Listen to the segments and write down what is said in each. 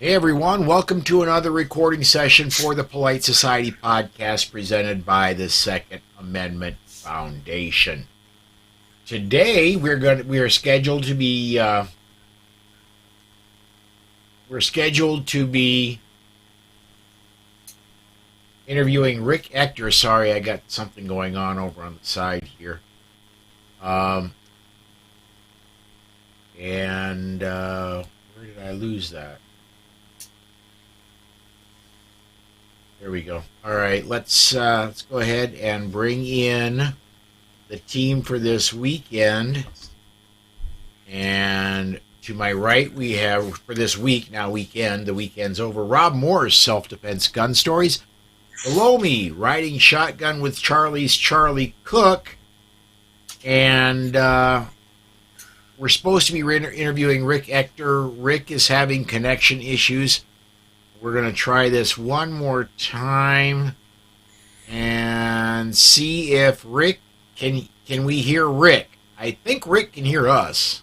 Hey everyone, welcome to another recording session for the Polite Society podcast presented by the Second Amendment Foundation. Today we are scheduled to be interviewing Rick Ector. Sorry, I got something going on over on the side here. Where did I lose that? There we go. All right, let's go ahead and bring in the team for this weekend. And to my right, we have for this week, now weekend, the weekend's over, Rob Morse, Self-Defense Gun Stories. Below me, Riding Shotgun with Charlie's Charlie Cook. And we're supposed to be interviewing Rick Ector. Rick is having connection issues. We're going to try this one more time and see if Rick can we hear Rick. I think Rick can hear us.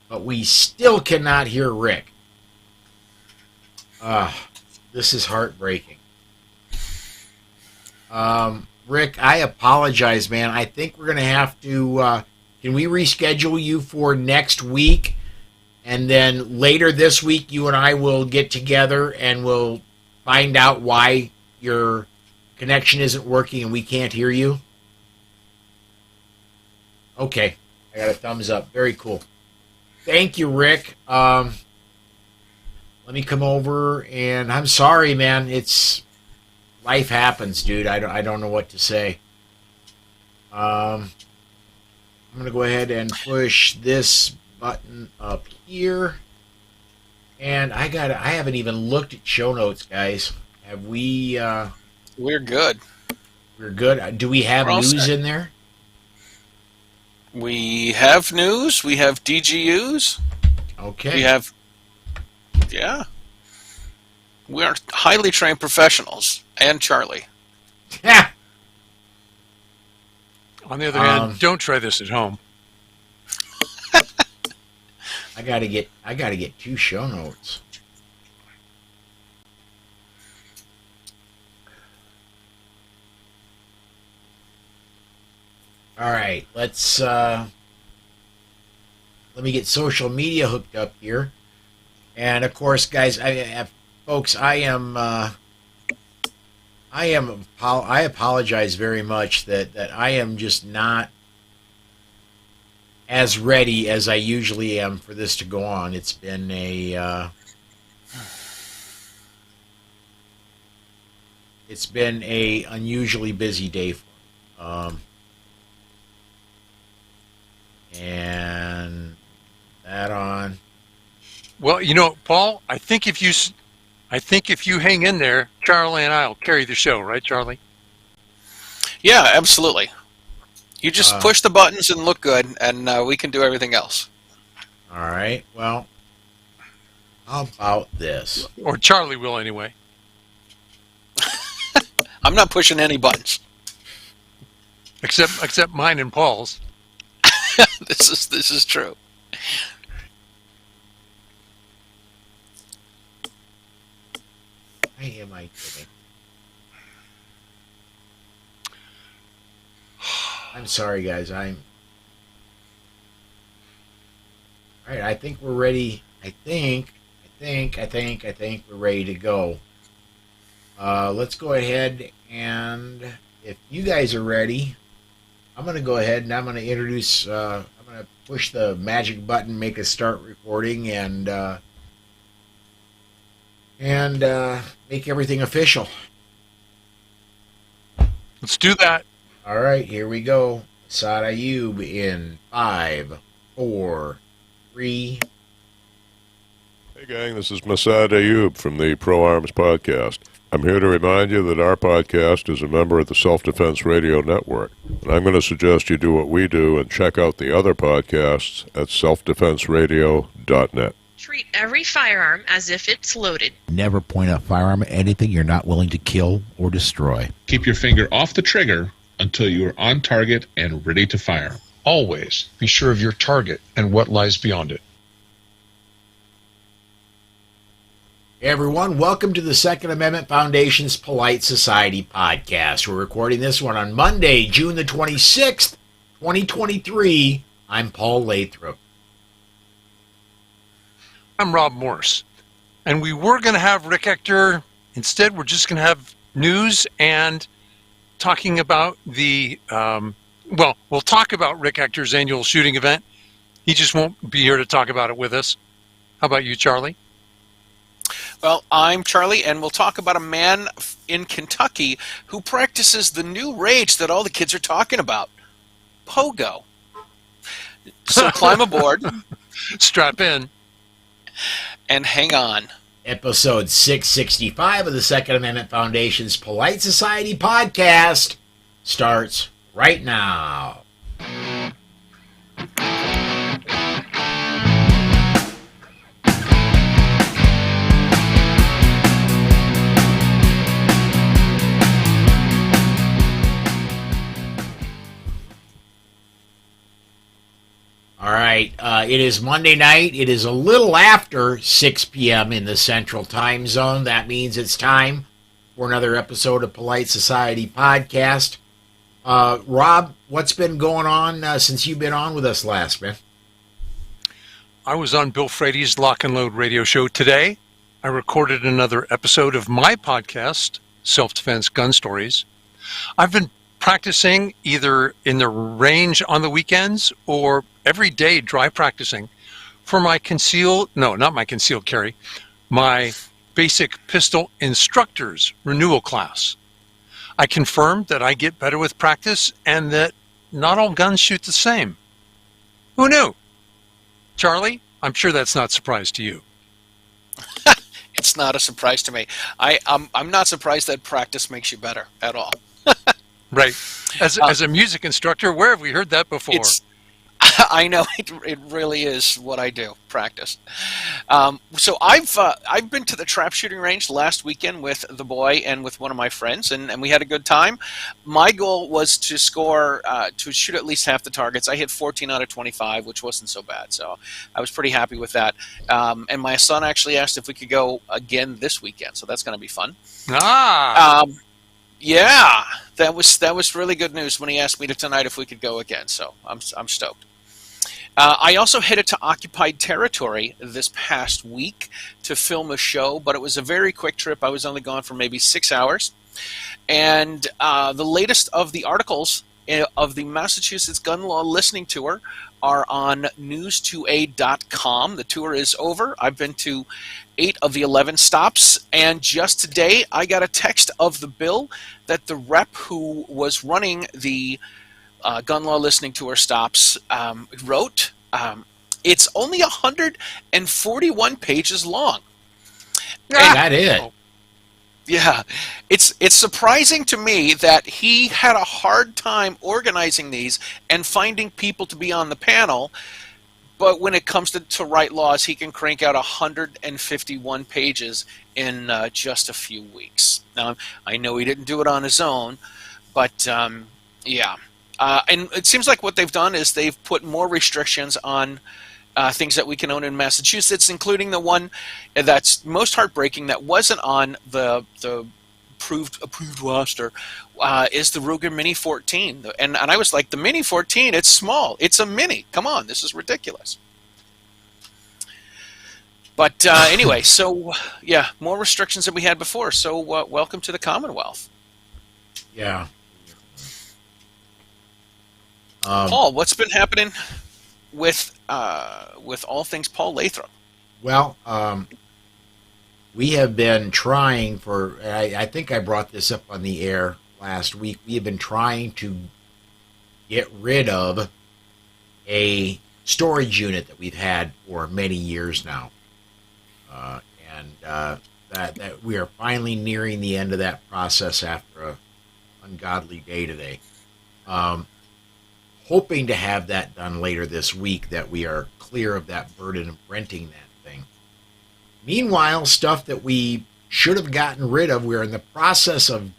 But we still cannot hear Rick. This is heartbreaking. Rick, I apologize, man. I think we're going to have to... can we reschedule you for next week? And then later this week, you and I will get together and we'll find out why your connection isn't working and we can't hear you. Okay. I got a thumbs up. Very cool. Thank you, Rick. Let me come over and I'm sorry, man. Life happens, dude. I don't know what to say. I'm going to go ahead and push this button up here, and I haven't even looked at show notes, guys. Have we? We're good. We're good. Do we have news in there? We have news. We have DGUs. Okay. We have. Yeah. We are highly trained professionals, and Charlie. Yeah. On the other hand, don't try this at home. I gotta get two show notes. All right, let me get social media hooked up here, and of course, guys, folks, I apologize very much that I am just not as ready as I usually am for this to go on. It's been a unusually busy day for me. And that on. Well, Paul, I think if you hang in there, Charlie and I will carry the show, right, Charlie? Yeah, absolutely. You just push the buttons and look good, and we can do everything else. All right. Well, how about this? Or Charlie will, anyway. I'm not pushing any buttons. Except mine and Paul's. This is true. Why am I kidding? I'm sorry, guys. All right, I think we're ready. I think we're ready to go. Let's go ahead, and if you guys are ready, I'm going to go ahead and I'm going to introduce, I'm going to push the magic button, make us start recording, and make everything official. Let's do that. All right, here we go. Saad Ayub in 5, 4, 3. Hey gang, this is Masad Ayub from the Pro Arms Podcast. I'm here to remind you that our podcast is a member of the Self-Defense Radio Network. And I'm going to suggest you do what we do and check out the other podcasts at selfdefenseradio.net. Treat every firearm as if it's loaded. Never point a firearm at anything you're not willing to kill or destroy. Keep your finger off the trigger until you are on target and ready to fire. always be sure of your target and what lies beyond it. Hey everyone, welcome to the Second Amendment Foundation's Polite Society podcast. We're recording this one on Monday, June the 26th, 2023. I'm Paul Lathrop. I'm Rob Morse. And we were going to have Rick Ector. Instead, we're just going to have news and talking about the, we'll talk about Rick Ector's annual shooting event. He just won't be here to talk about it with us. How about you, Charlie? Well, I'm Charlie, and we'll talk about a man in Kentucky who practices the new rage that all the kids are talking about, pogo. So climb aboard. Strap in. And hang on. Episode 665 of the Second Amendment Foundation's Polite Society podcast starts right now. All right, it is Monday night. It is a little after 6 p.m. in the Central Time Zone. That means it's time for another episode of Polite Society Podcast. Rob, what's been going on since you've been on with us last, man? I was on Bill Frady's Lock and Load radio show today. I recorded another episode of my podcast, Self-Defense Gun Stories. I've been practicing either in the range on the weekends or every day dry practicing for my my basic pistol instructor's renewal class. I confirmed that I get better with practice and that not all guns shoot the same. Who knew? Charlie, I'm sure that's not a surprise to you. It's not a surprise to me. I'm not surprised that practice makes you better at all. Right. As a music instructor, where have we heard that before? I know it really is what I do, practice. So I've been to the trap shooting range last weekend with the boy and with one of my friends, and we had a good time. My goal was to score, to shoot at least half the targets. I hit 14 out of 25, which wasn't so bad. So I was pretty happy with that. And my son actually asked if we could go again this weekend, so that's going to be fun. Yeah, that was really good news when he asked me tonight if we could go again. So I'm stoked. I also headed to occupied territory this past week to film a show, but it was a very quick trip. I was only gone for maybe 6 hours. And the latest of the articles of the Massachusetts Gun Law Listening Tour are on news2a.com. The tour is over. I've been to 8 of the 11 stops, and just today I got a text of the bill that the rep who was running the Gun Law Listening Tour stops wrote. It's only 141 pages long. That is. Yeah, it's surprising to me that he had a hard time organizing these and finding people to be on the panel, but when it comes to write laws, he can crank out 151 pages in just a few weeks. Now, I know he didn't do it on his own, but yeah. And it seems like what they've done is they've put more restrictions on things that we can own in Massachusetts, including the one that's most heartbreaking that wasn't on the approved roster, is the Ruger Mini 14. And I was like, the Mini 14, it's small. It's a Mini. Come on, this is ridiculous. But anyway, so yeah, more restrictions than we had before. So welcome to the Commonwealth. Yeah. Paul, what's been happening with all things Paul Lathrop? Well, we have been trying for, I think I brought this up on the air last week, we have been trying to get rid of a storage unit that we've had for many years now. That we are finally nearing the end of that process after an ungodly day today. Hoping to have that done later this week, that we are clear of that burden of renting that thing. Meanwhile, stuff that we should have gotten rid of, we're in the process of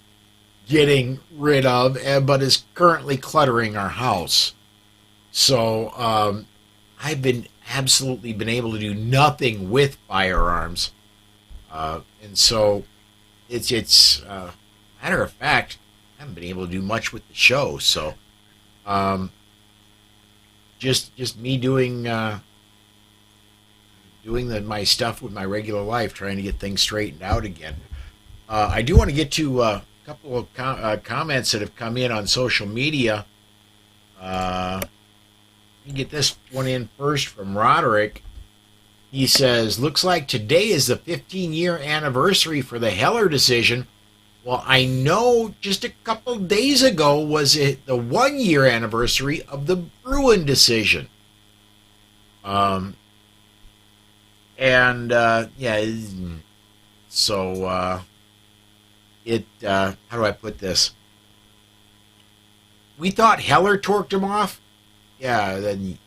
getting rid of, but is currently cluttering our house. So I've been absolutely been able to do nothing with firearms, and so it's matter of fact, I haven't been able to do much with the show. So just me doing my stuff with my regular life, trying to get things straightened out again. I do want to get to a couple of comments that have come in on social media. Let me get this one in first from Roderick. He says, looks like today is the 15-year anniversary for the Heller decision. Well, I know just a couple days ago was it the 1-year anniversary of the Bruin decision. Yeah, so how do I put this? We thought Heller torqued him off. Yeah, then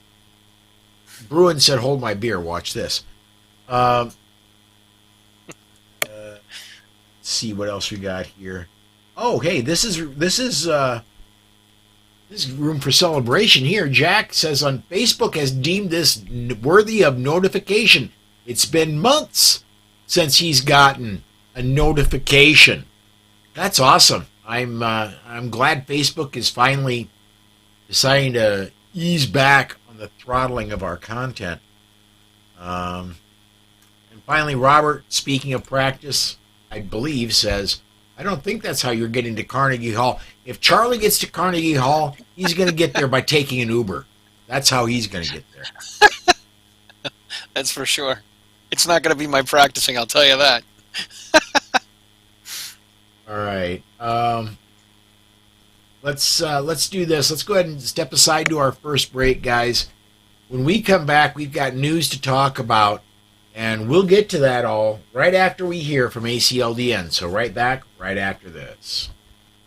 Bruin said, hold my beer, watch this. Let's see what else we got here. Oh, hey, this is room for celebration here. Jack says on Facebook has deemed this worthy of notification. It's been months since he's gotten a notification. That's awesome. I'm glad Facebook is finally deciding to ease back on the throttling of our content. And finally, Robert, speaking of practice, I believe, says, I don't think that's how you're getting to Carnegie Hall. If Charlie gets to Carnegie Hall, he's going to get there by taking an Uber. That's how he's going to get there. That's for sure. It's not going to be my practicing, I'll tell you that. All right. Let's do this. Let's go ahead and step aside to our first break, guys. When we come back, we've got news to talk about, and we'll get to that all right after we hear from ACLDN. So right back, right after this.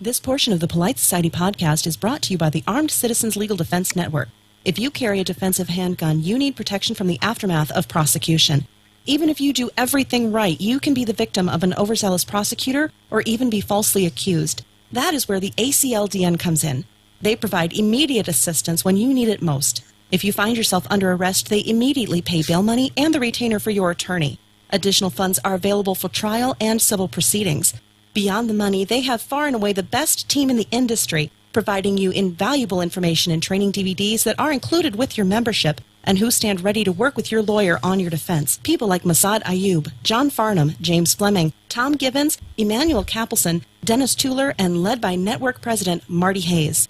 This portion of the Polite Society podcast is brought to you by the Armed Citizens Legal Defense Network. If you carry a defensive handgun, you need protection from the aftermath of prosecution. Even if you do everything right, you can be the victim of an overzealous prosecutor or even be falsely accused. That is where the ACLDN comes in. They provide immediate assistance when you need it most. If you find yourself under arrest, they immediately pay bail money and the retainer for your attorney. Additional funds are available for trial and civil proceedings. Beyond the money, they have far and away the best team in the industry, providing you invaluable information and training DVDs that are included with your membership and who stand ready to work with your lawyer on your defense. People like Masad Ayub, John Farnham, James Fleming, Tom Gibbons, Emmanuel Capelson, Dennis Tueller, and led by Network President Marty Hayes.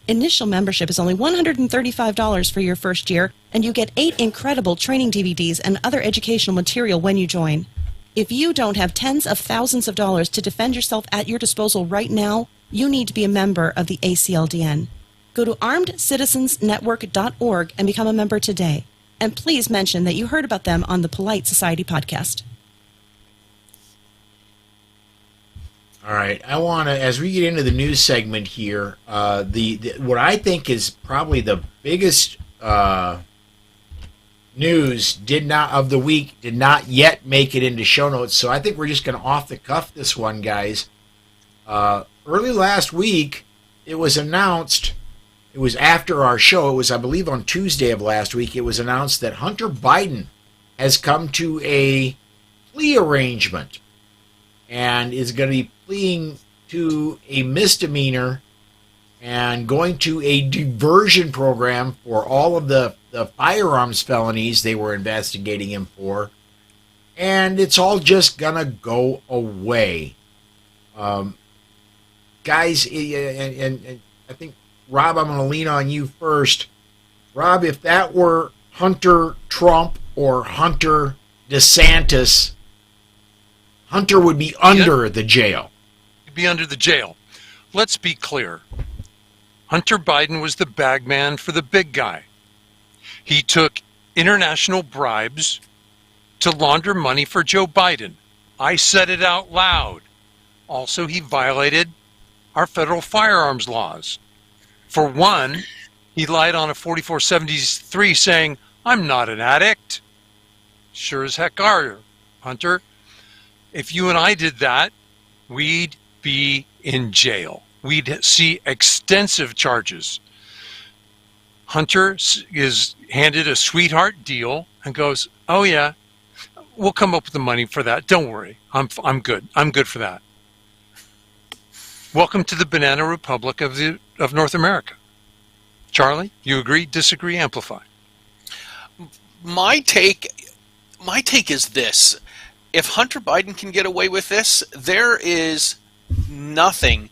Initial membership is only $135 for your first year, and you get 8 incredible training DVDs and other educational material when you join. If you don't have tens of thousands of dollars to defend yourself at your disposal right now, you need to be a member of the ACLDN. Go to armedcitizensnetwork.org and become a member today. And please mention that you heard about them on the Polite Society podcast. All right, I want to, as we get into the news segment here, what I think is probably the biggest news of the week did not yet make it into show notes. So I think we're just going to off the cuff this one, guys. Early last week, it was announced. It was after our show. It was, I believe, on Tuesday of last week. It was announced that Hunter Biden has come to a plea arrangement and is going to be pleading to a misdemeanor and going to a diversion program for all of the firearms felonies they were investigating him for. And it's all just going to go away. Guys, and I think, Rob, I'm going to lean on you first. Rob, if that were Hunter Trump or Hunter DeSantis, Hunter would be under the jail. He'd be under the jail. Let's be clear. Hunter Biden was the bag man for the big guy. He took international bribes to launder money for Joe Biden. I said it out loud. Also, he violated our federal firearms laws. For one, he lied on a 4473 saying, I'm not an addict. Sure as heck are, Hunter. If you and I did that, we'd be in jail. We'd see extensive charges. Hunter is handed a sweetheart deal and goes, "Oh yeah, we'll come up with the money for that. Don't worry, I'm good. I'm good for that." Welcome to the Banana Republic of North America. Charlie, you agree, disagree, amplify? My take is this: if Hunter Biden can get away with this, there is nothing.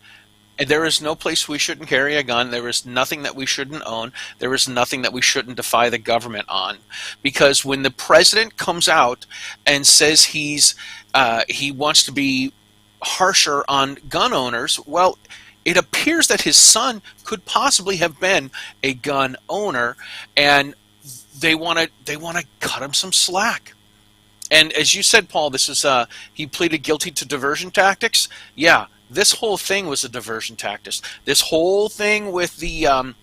There is no place we shouldn't carry a gun. There is nothing that we shouldn't own. There is nothing that we shouldn't defy the government on. Because when the president comes out and says he wants to be harsher on gun owners, well, it appears that his son could possibly have been a gun owner, and they want to cut him some slack. And as you said, Paul, this is he pleaded guilty to diversion tactics. Yeah. This whole thing was a diversion tactic. This whole thing with the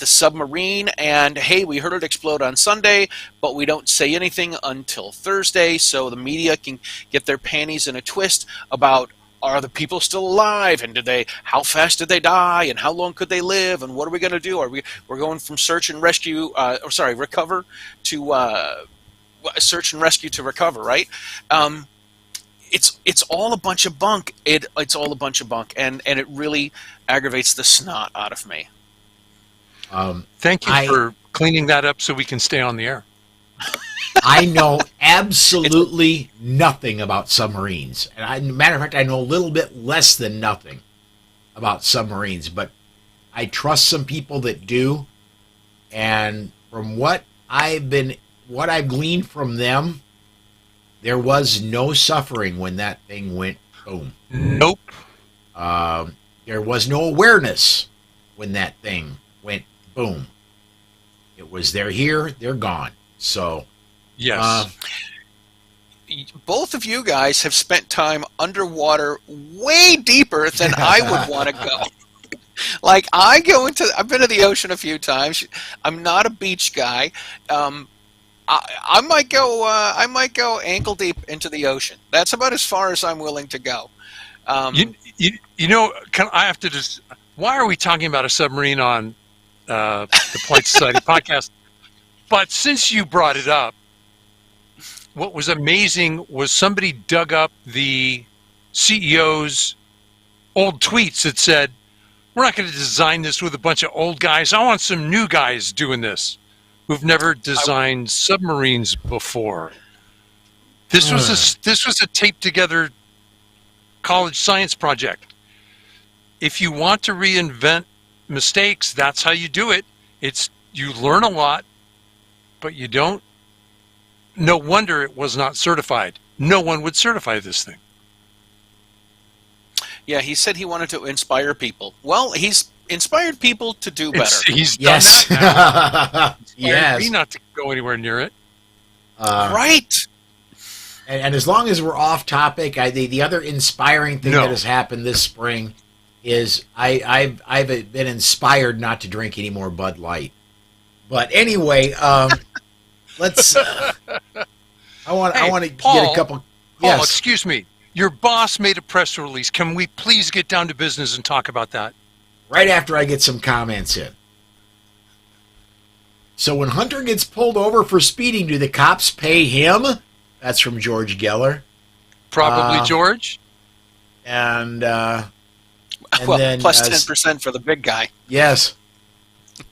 submarine, and hey, we heard it explode on Sunday, but we don't say anything until Thursday, so the media can get their panties in a twist about, are the people still alive, and how fast did they die, and how long could they live, and what are we going to do? We're going from search and rescue, recover to search and rescue to recover, right? It's all a bunch of bunk. It's all a bunch of bunk, and it really aggravates the snot out of me. Thank you for cleaning that up so we can stay on the air. I know absolutely nothing about submarines. And matter of fact, I know a little bit less than nothing about submarines, but I trust some people that do. And from what I've gleaned from them, there was no suffering when that thing went boom. Nope. There was no awareness when that thing went boom. It was they're here, they're gone. So, yes. Both of you guys have spent time underwater way deeper than I would want to go. Like I've been to the ocean a few times. I'm not a beach guy. I might go ankle deep into the ocean. That's about as far as I'm willing to go. I have to just. Why are we talking about a submarine on the Polite Society podcast? But since you brought it up, what was amazing was somebody dug up the CEO's old tweets that said, "We're not going to design this with a bunch of old guys. I want some new guys doing this who've never designed submarines before." This was a taped together college science project. If you want to reinvent mistakes, that's how you do it. You learn a lot, but you don't. No wonder it was not certified. No one would certify this thing. Yeah, he said he wanted to inspire people. Well, he's inspired people to do better. He's done that now. Yes. Me not to go anywhere near it. Right. And as long as we're off topic, the other inspiring thing that has happened this spring is I've been inspired not to drink any more Bud Light. But anyway, let's. I want to get a couple. Paul, excuse me. Your boss made a press release. Can we please get down to business and talk about that? Right after I get some comments in. So when Hunter gets pulled over for speeding, do the cops pay him? That's from George Geller. Probably George. And then plus 10% for the big guy. Yes.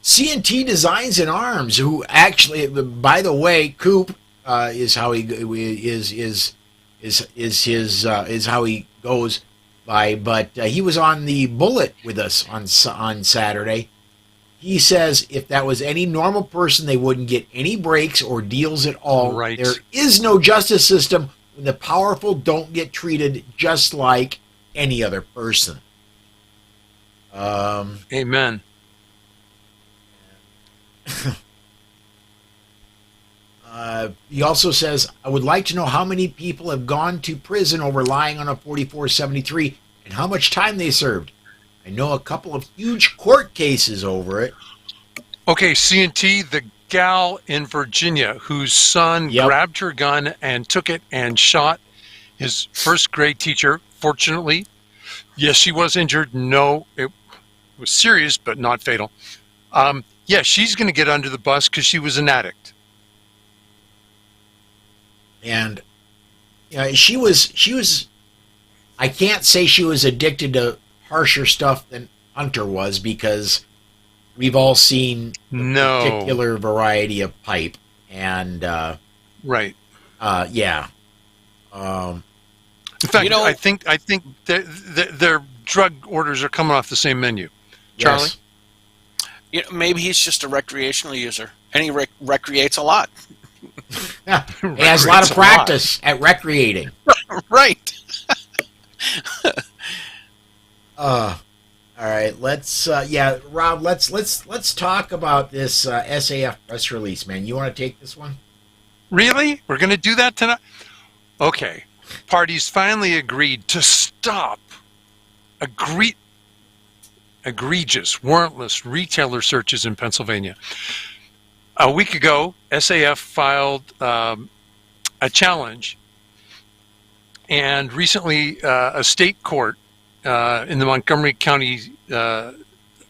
C&T Designs and Arms, who actually, by the way, Coop is how he is how he goes by. But he was on the Bullet with us on Saturday. He says if that was any normal person, they wouldn't get any breaks or deals at all. Right. There is no justice system when the powerful don't get treated just like any other person. Amen. He also says, I would like to know how many people have gone to prison over lying on a 4473 and how much time they served. I know a couple of huge court cases over it. Okay, C&T, the gal in Virginia whose son grabbed her gun and took it and shot his first grade teacher. Fortunately, yes, she was injured. No, it was serious, but not fatal. Yeah, she's going to get under the bus because she was an addict. And she was. I can't say she was addicted to harsher stuff than Hunter was, because we've all seen a particular variety of pipe, and right. Yeah. In fact, I think their drug orders are coming off the same menu. Charlie? Yes. Maybe he's just a recreational user, and he recreates a lot. He has a lot of practice at recreating. Right. All right, let's Rob, let's talk about this SAF press release, man. You want to take this one? Really? We're going to do that tonight? Okay. Parties finally agreed to stop egregious, warrantless retailer searches in Pennsylvania. A week ago, SAF filed a challenge, and recently a state court in the Montgomery County,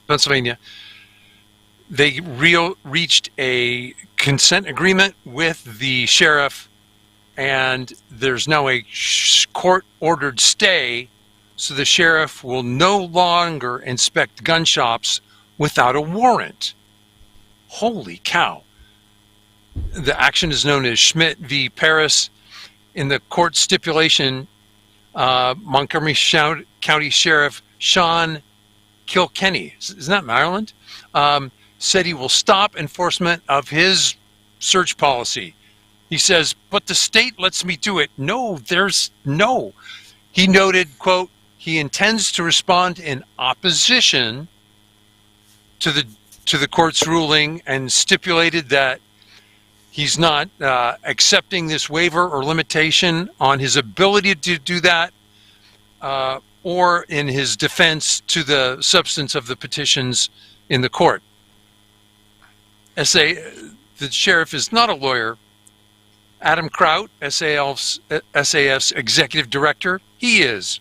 Pennsylvania, they reached a consent agreement with the sheriff, and there's now a court-ordered stay, so the sheriff will no longer inspect gun shops without a warrant. Holy cow. The action is known as Schmidt v. Paris. In the court stipulation, Montgomery County Sheriff Sean Kilkenny, isn't that Maryland, said he will stop enforcement of his search policy. He says, but the state lets me do it. No, He noted, quote, he intends to respond in opposition to the court's ruling, and stipulated that he's not accepting this waiver or limitation on his ability to do that, or in his defense to the substance of the petitions in the court. The sheriff is not a lawyer. Adam Kraut, SAF's executive director, he is.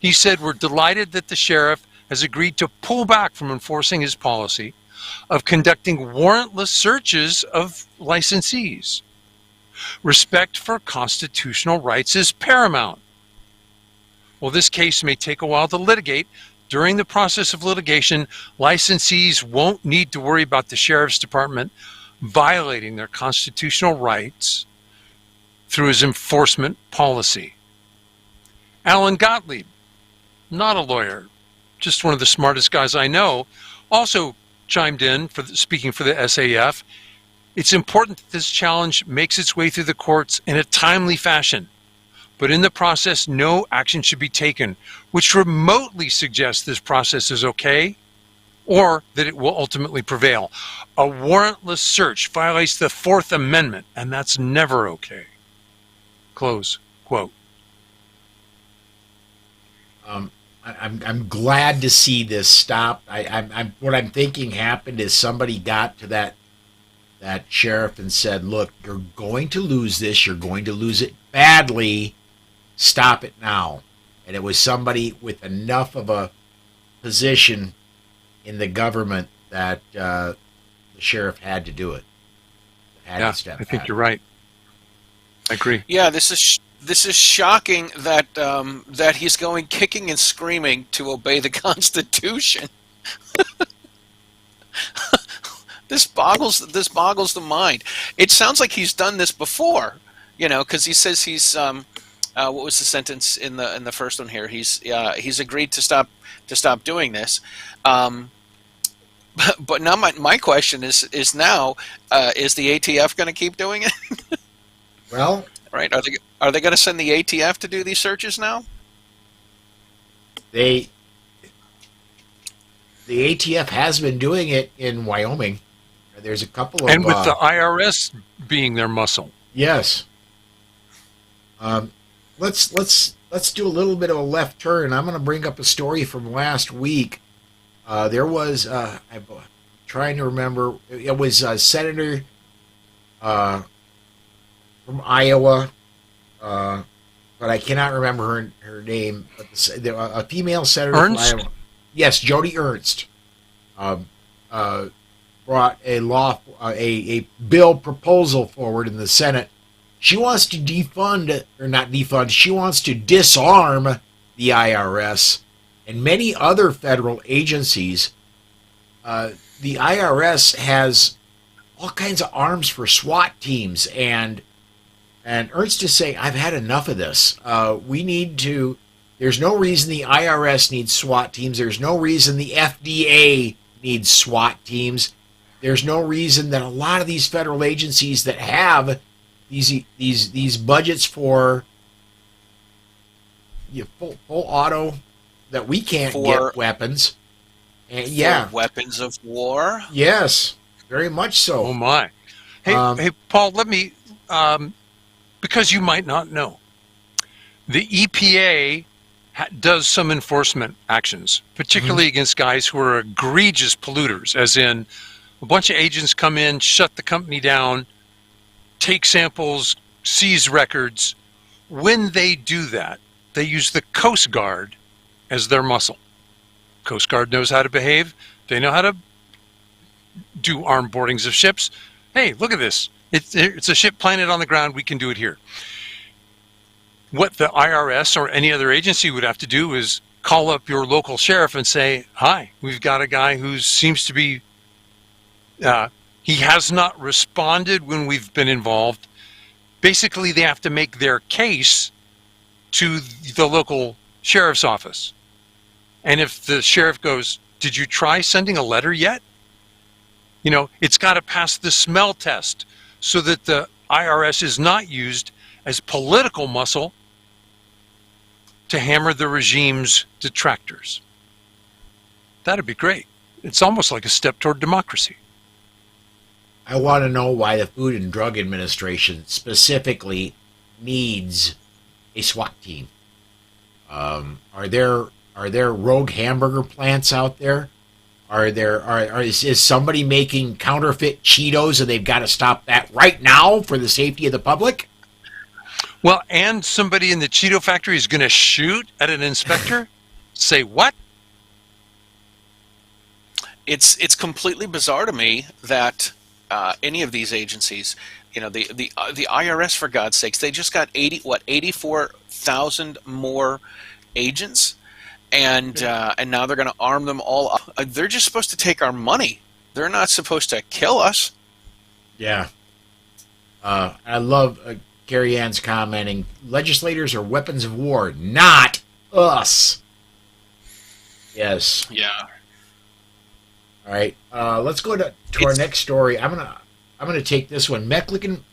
He said, we're delighted that the sheriff has agreed to pull back from enforcing his policy of conducting warrantless searches of licensees. Respect for constitutional rights is paramount. While this case may take a while to litigate, during the process of litigation, licensees won't need to worry about the sheriff's department violating their constitutional rights through his enforcement policy. Alan Gottlieb, not a lawyer, just one of the smartest guys I know, also chimed in, speaking for the SAF. It's important that this challenge makes its way through the courts in a timely fashion, but in the process, no action should be taken, which remotely suggests this process is okay, or that it will ultimately prevail. A warrantless search violates the Fourth Amendment, and that's never okay. Close quote. I'm glad to see this stop. What I'm thinking happened is somebody got to that sheriff and said, look, you're going to lose this. You're going to lose it badly. Stop it now. And it was somebody with enough of a position in the government that the sheriff had to do it. I think you're right. I agree. Yeah, this is shocking that that he's going kicking and screaming to obey the Constitution. This boggles the mind. It sounds like he's done this before, because he says he's what was the sentence in the first one here? He's agreed to stop doing this. But now my question is now is the ATF going to keep doing it? Well, right? Are they going to send the ATF to do these searches now? The ATF has been doing it in Wyoming. There's a couple of, and with the IRS being their muscle. Yes. Let's do a little bit of a left turn. I'm going to bring up a story from last week. There was I'm trying to remember. It was a senator from Iowa, but I cannot remember her name. But a female senator Ernst? from Iowa. Yes, Jody Ernst. brought a bill proposal forward in the Senate. She wants to defund, or not defund, she wants to disarm the IRS and many other federal agencies. The IRS has all kinds of arms for SWAT teams, and Ernst is saying, I've had enough of this. There's no reason the IRS needs SWAT teams. There's no reason the FDA needs SWAT teams. There's no reason that a lot of these federal agencies that have these budgets for full auto, that we can't get weapons. And weapons of war. Yes, very much so. Oh my! Hey, Paul, let me, because you might not know, the EPA does some enforcement actions, particularly against guys who are egregious polluters, as in a bunch of agents come in, shut the company down, take samples, seize records. When they do that, they use the Coast Guard as their muscle. Coast Guard knows how to behave. They know how to do armed boardings of ships. Hey, look at this. It's a ship planted on the ground. We can do it here. What the IRS or any other agency would have to do is call up your local sheriff and say, hi, we've got a guy who seems to be, he has not responded when we've been involved. Basically, they have to make their case to the local sheriff's office. And if the sheriff goes, did you try sending a letter yet? It's got to pass the smell test so that the IRS is not used as political muscle to hammer the regime's detractors. That'd be great. It's almost like a step toward democracy. I want to know why the Food and Drug Administration specifically needs a SWAT team. Are there rogue hamburger plants out there? Is somebody making counterfeit Cheetos and they've got to stop that right now for the safety of the public? Well, and somebody in the Cheeto factory is going to shoot at an inspector? Say what? It's completely bizarre to me that any of these agencies, the IRS, for God's sakes, they just got 84,000 more agents, and now they're going to arm them all up. They're just supposed to take our money. They're not supposed to kill us. Yeah. I love Carrie Ann's commenting, legislators are weapons of war, not us. Yes. Yeah. All right. Let's go to our next story. I'm gonna take this one. Mecklenburg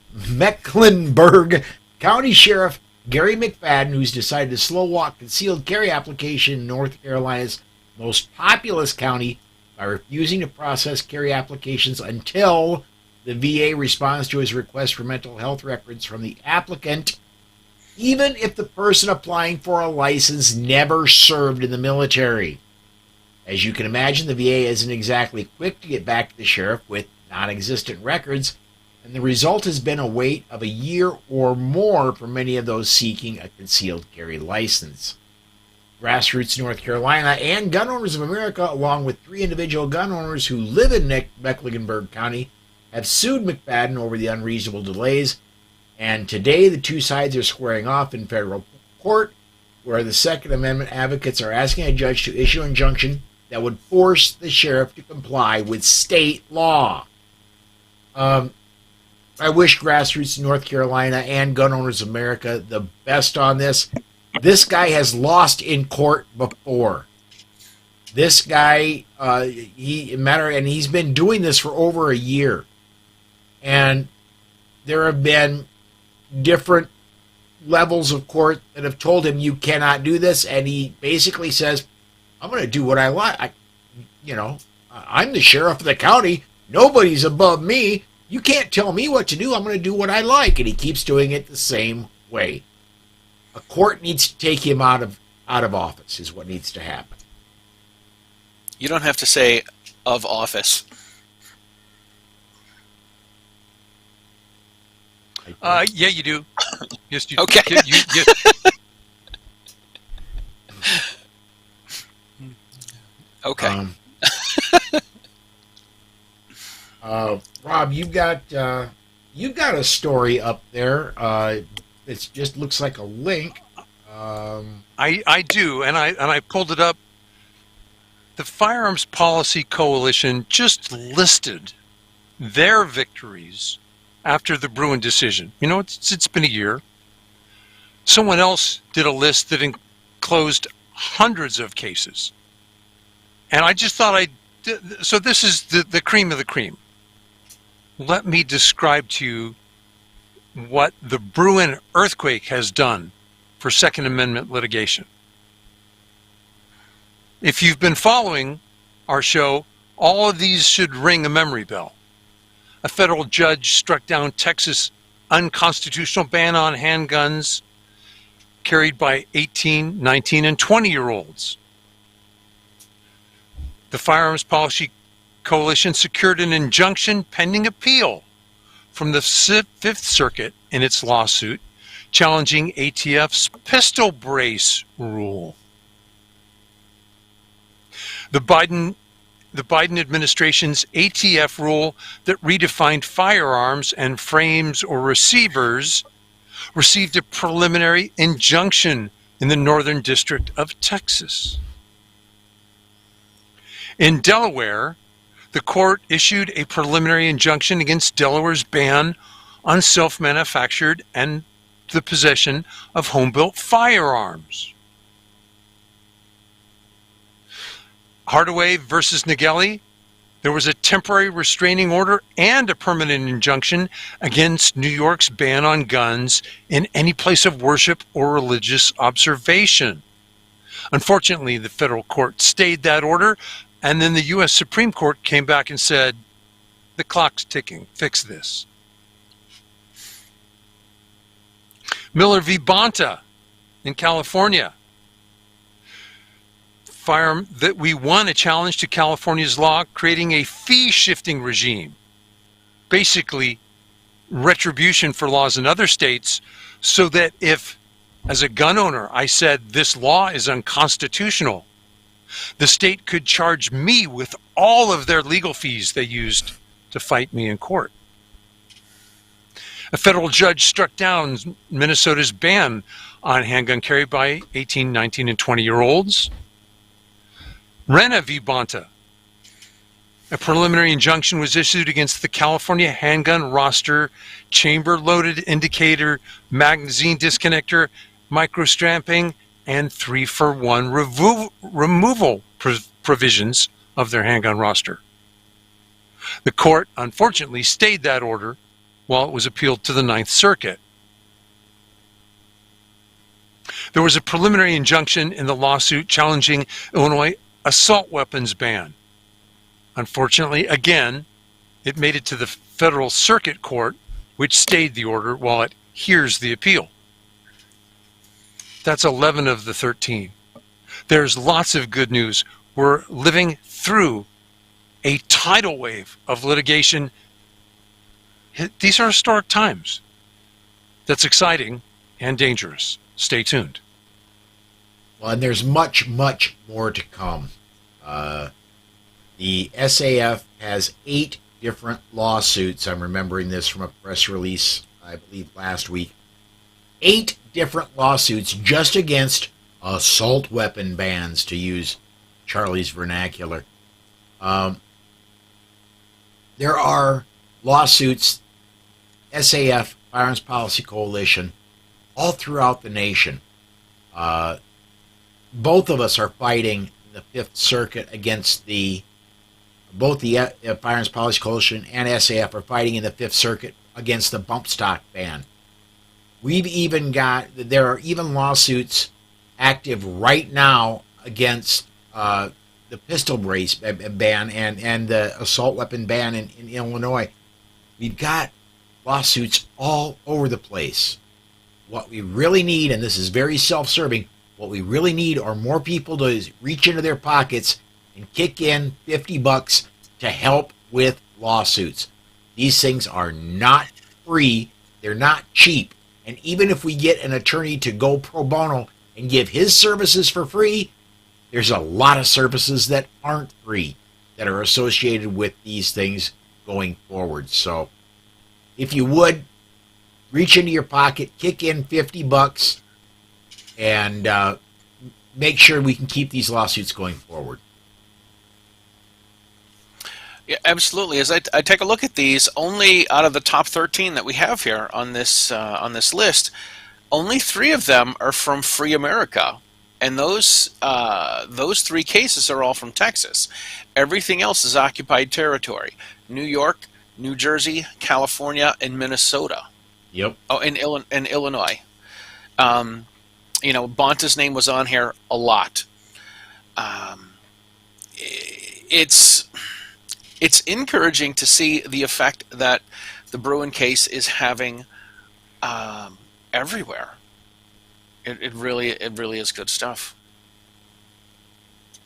County Sheriff Gary McFadden, who's decided to slow walk concealed carry application in North Carolina's most populous county by refusing to process carry applications until the VA responds to his request for mental health records from the applicant, even if the person applying for a license never served in the military. As you can imagine, the VA isn't exactly quick to get back to the sheriff with non-existent records, and the result has been a wait of a year or more for many of those seeking a concealed carry license. Grassroots North Carolina and Gun Owners of America, along with 3 individual gun owners who live in Mecklenburg County, have sued McFadden over the unreasonable delays, and today the two sides are squaring off in federal court, where the Second Amendment advocates are asking a judge to issue an injunction that would force the sheriff to comply with state law. I wish Grassroots North Carolina and Gun Owners of America the best on this. This guy has lost in court before. This guy, he's been doing this for over a year. And there have been different levels of court that have told him you cannot do this, and he basically says, I'm going to do what I like. I'm the sheriff of the county. Nobody's above me. You can't tell me what to do. I'm going to do what I like. And he keeps doing it the same way. A court needs to take him out of office is what needs to happen. You don't have to say of office. Yeah, you do. Yes, you. Okay. You. Okay. Rob, you've got a story up there. It just looks like a link. I do, and I pulled it up. The Firearms Policy Coalition just listed their victories after the Bruin decision. You know, it's been a year. Someone else did a list that enclosed hundreds of cases. And I just thought so this is the cream of the cream. Let me describe to you what the Bruin earthquake has done for Second Amendment litigation. If you've been following our show, all of these should ring a memory bell. A federal judge struck down Texas' unconstitutional ban on handguns carried by 18, 19, and 20-year-olds. The Firearms Policy Coalition secured an injunction pending appeal from the Fifth Circuit in its lawsuit challenging ATF's pistol brace rule. The Biden administration's ATF rule that redefined firearms and frames or receivers received a preliminary injunction in the Northern District of Texas. In Delaware, the court issued a preliminary injunction against Delaware's ban on self-manufactured and the possession of home-built firearms. Hardaway versus Nageli, there was a temporary restraining order and a permanent injunction against New York's ban on guns in any place of worship or religious observation. Unfortunately, the federal court stayed that order, and then the U.S. Supreme Court came back and said, the clock's ticking, fix this. Miller v. Bonta in California. Firearm that we won a challenge to California's law creating a fee-shifting regime. Basically, retribution for laws in other states, so that if, as a gun owner, I said this law is unconstitutional, the state could charge me with all of their legal fees they used to fight me in court. A federal judge struck down Minnesota's ban on handgun carry by 18, 19, and 20-year-olds. Rena v. Bonta. A preliminary injunction was issued against the California handgun roster, chamber-loaded indicator, magazine disconnector, microstrapping, and 3-for-1 removal provisions of their handgun roster. The court, unfortunately, stayed that order while it was appealed to the Ninth Circuit. There was a preliminary injunction in the lawsuit challenging Illinois assault weapons ban. Unfortunately, again, it made it to the Federal Circuit Court, which stayed the order while it hears the appeal. That's 11 of the 13. There's lots of good news. We're living through a tidal wave of litigation. These are historic times. That's exciting and dangerous. Stay tuned. Well, and there's much, much more to come. The SAF has 8 different lawsuits. I'm remembering this from a press release, I believe, last week. 8 different lawsuits just against assault weapon bans, to use Charlie's vernacular. There are lawsuits, SAF, Firearms Policy Coalition, all throughout the nation. Both of us are fighting the Fifth Circuit against both the Firearms Policy Coalition and SAF are fighting in the Fifth Circuit against the bump stock ban. There are even lawsuits active right now against the pistol brace ban and the assault weapon ban in Illinois. We've got lawsuits all over the place. What we really need, and this is very self-serving, what we really need are more people to reach into their pockets and kick in $50 to help with lawsuits. These things are not free. They're not cheap. And even if we get an attorney to go pro bono and give his services for free, there's a lot of services that aren't free that are associated with these things going forward. So if you would, reach into your pocket, kick in $50, and make sure we can keep these lawsuits going forward. Yeah, absolutely. As I take a look at these, only out of the top 13 that we have here on this list, only 3 of them are from Free America, and those 3 cases are all from Texas. Everything else is occupied territory: New York, New Jersey, California, and Minnesota. Yep. Oh, and Illinois. Bonta's name was on here a lot. It's encouraging to see the effect that the Bruin case is having everywhere. It really is good stuff.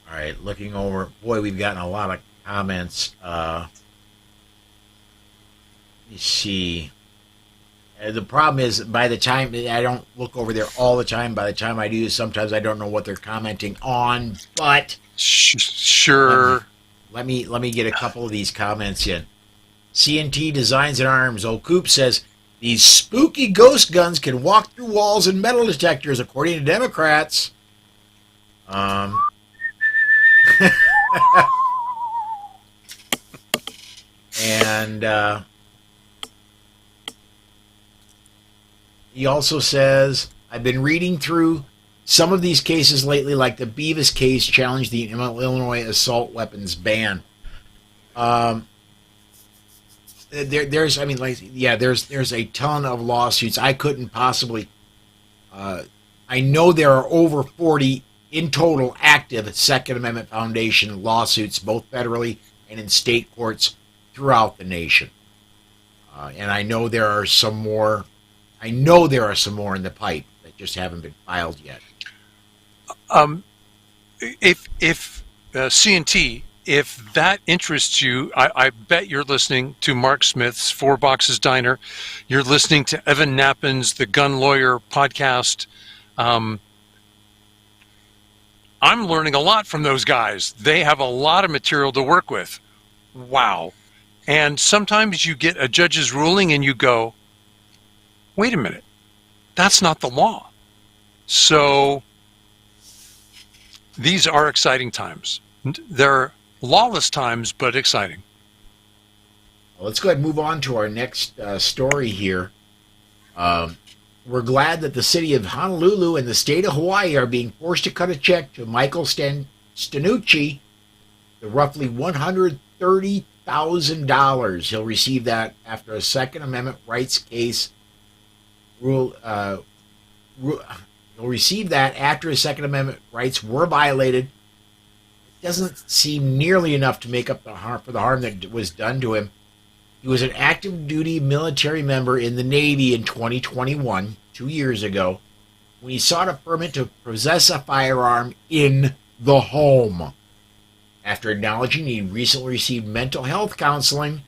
All right, looking over, boy, we've gotten a lot of comments. Let me see. The problem is, by the time I don't look over there all the time, by the time I do, sometimes I don't know what they're commenting on. But sure, let me get a couple of these comments in. CNT Designs and Arms. Old Coop says these spooky ghost guns can walk through walls and metal detectors, according to Democrats. And he also says, I've been reading through some of these cases lately, like the Beavis case challenged the Illinois assault weapons ban. There's a ton of lawsuits. I couldn't possibly. I know there are over 40 in total active Second Amendment Foundation lawsuits, both federally and in state courts throughout the nation. And I know there are some more. I know there are some more in the pipe that just haven't been filed yet. If CNT, if that interests you, I bet you're listening to Mark Smith's 4 Boxes Diner. You're listening to Evan Knappin's The Gun Lawyer podcast. I'm learning a lot from those guys. They have a lot of material to work with. Wow. And sometimes you get a judge's ruling and you go, wait a minute, that's not the law. So these are exciting times. They're lawless times, but exciting. Well, let's go ahead and move on to our next story here. We're glad that the city of Honolulu and the state of Hawaii are being forced to cut a check to Michael Stanucci, the roughly $130,000. He'll receive that after a Second Amendment rights case he'll receive that after his Second Amendment rights were violated. It doesn't seem nearly enough to make up for the harm that was done to him. He was an active duty military member in the Navy in 2021, 2 years ago, when he sought a permit to possess a firearm in the home. After acknowledging he recently received mental health counseling,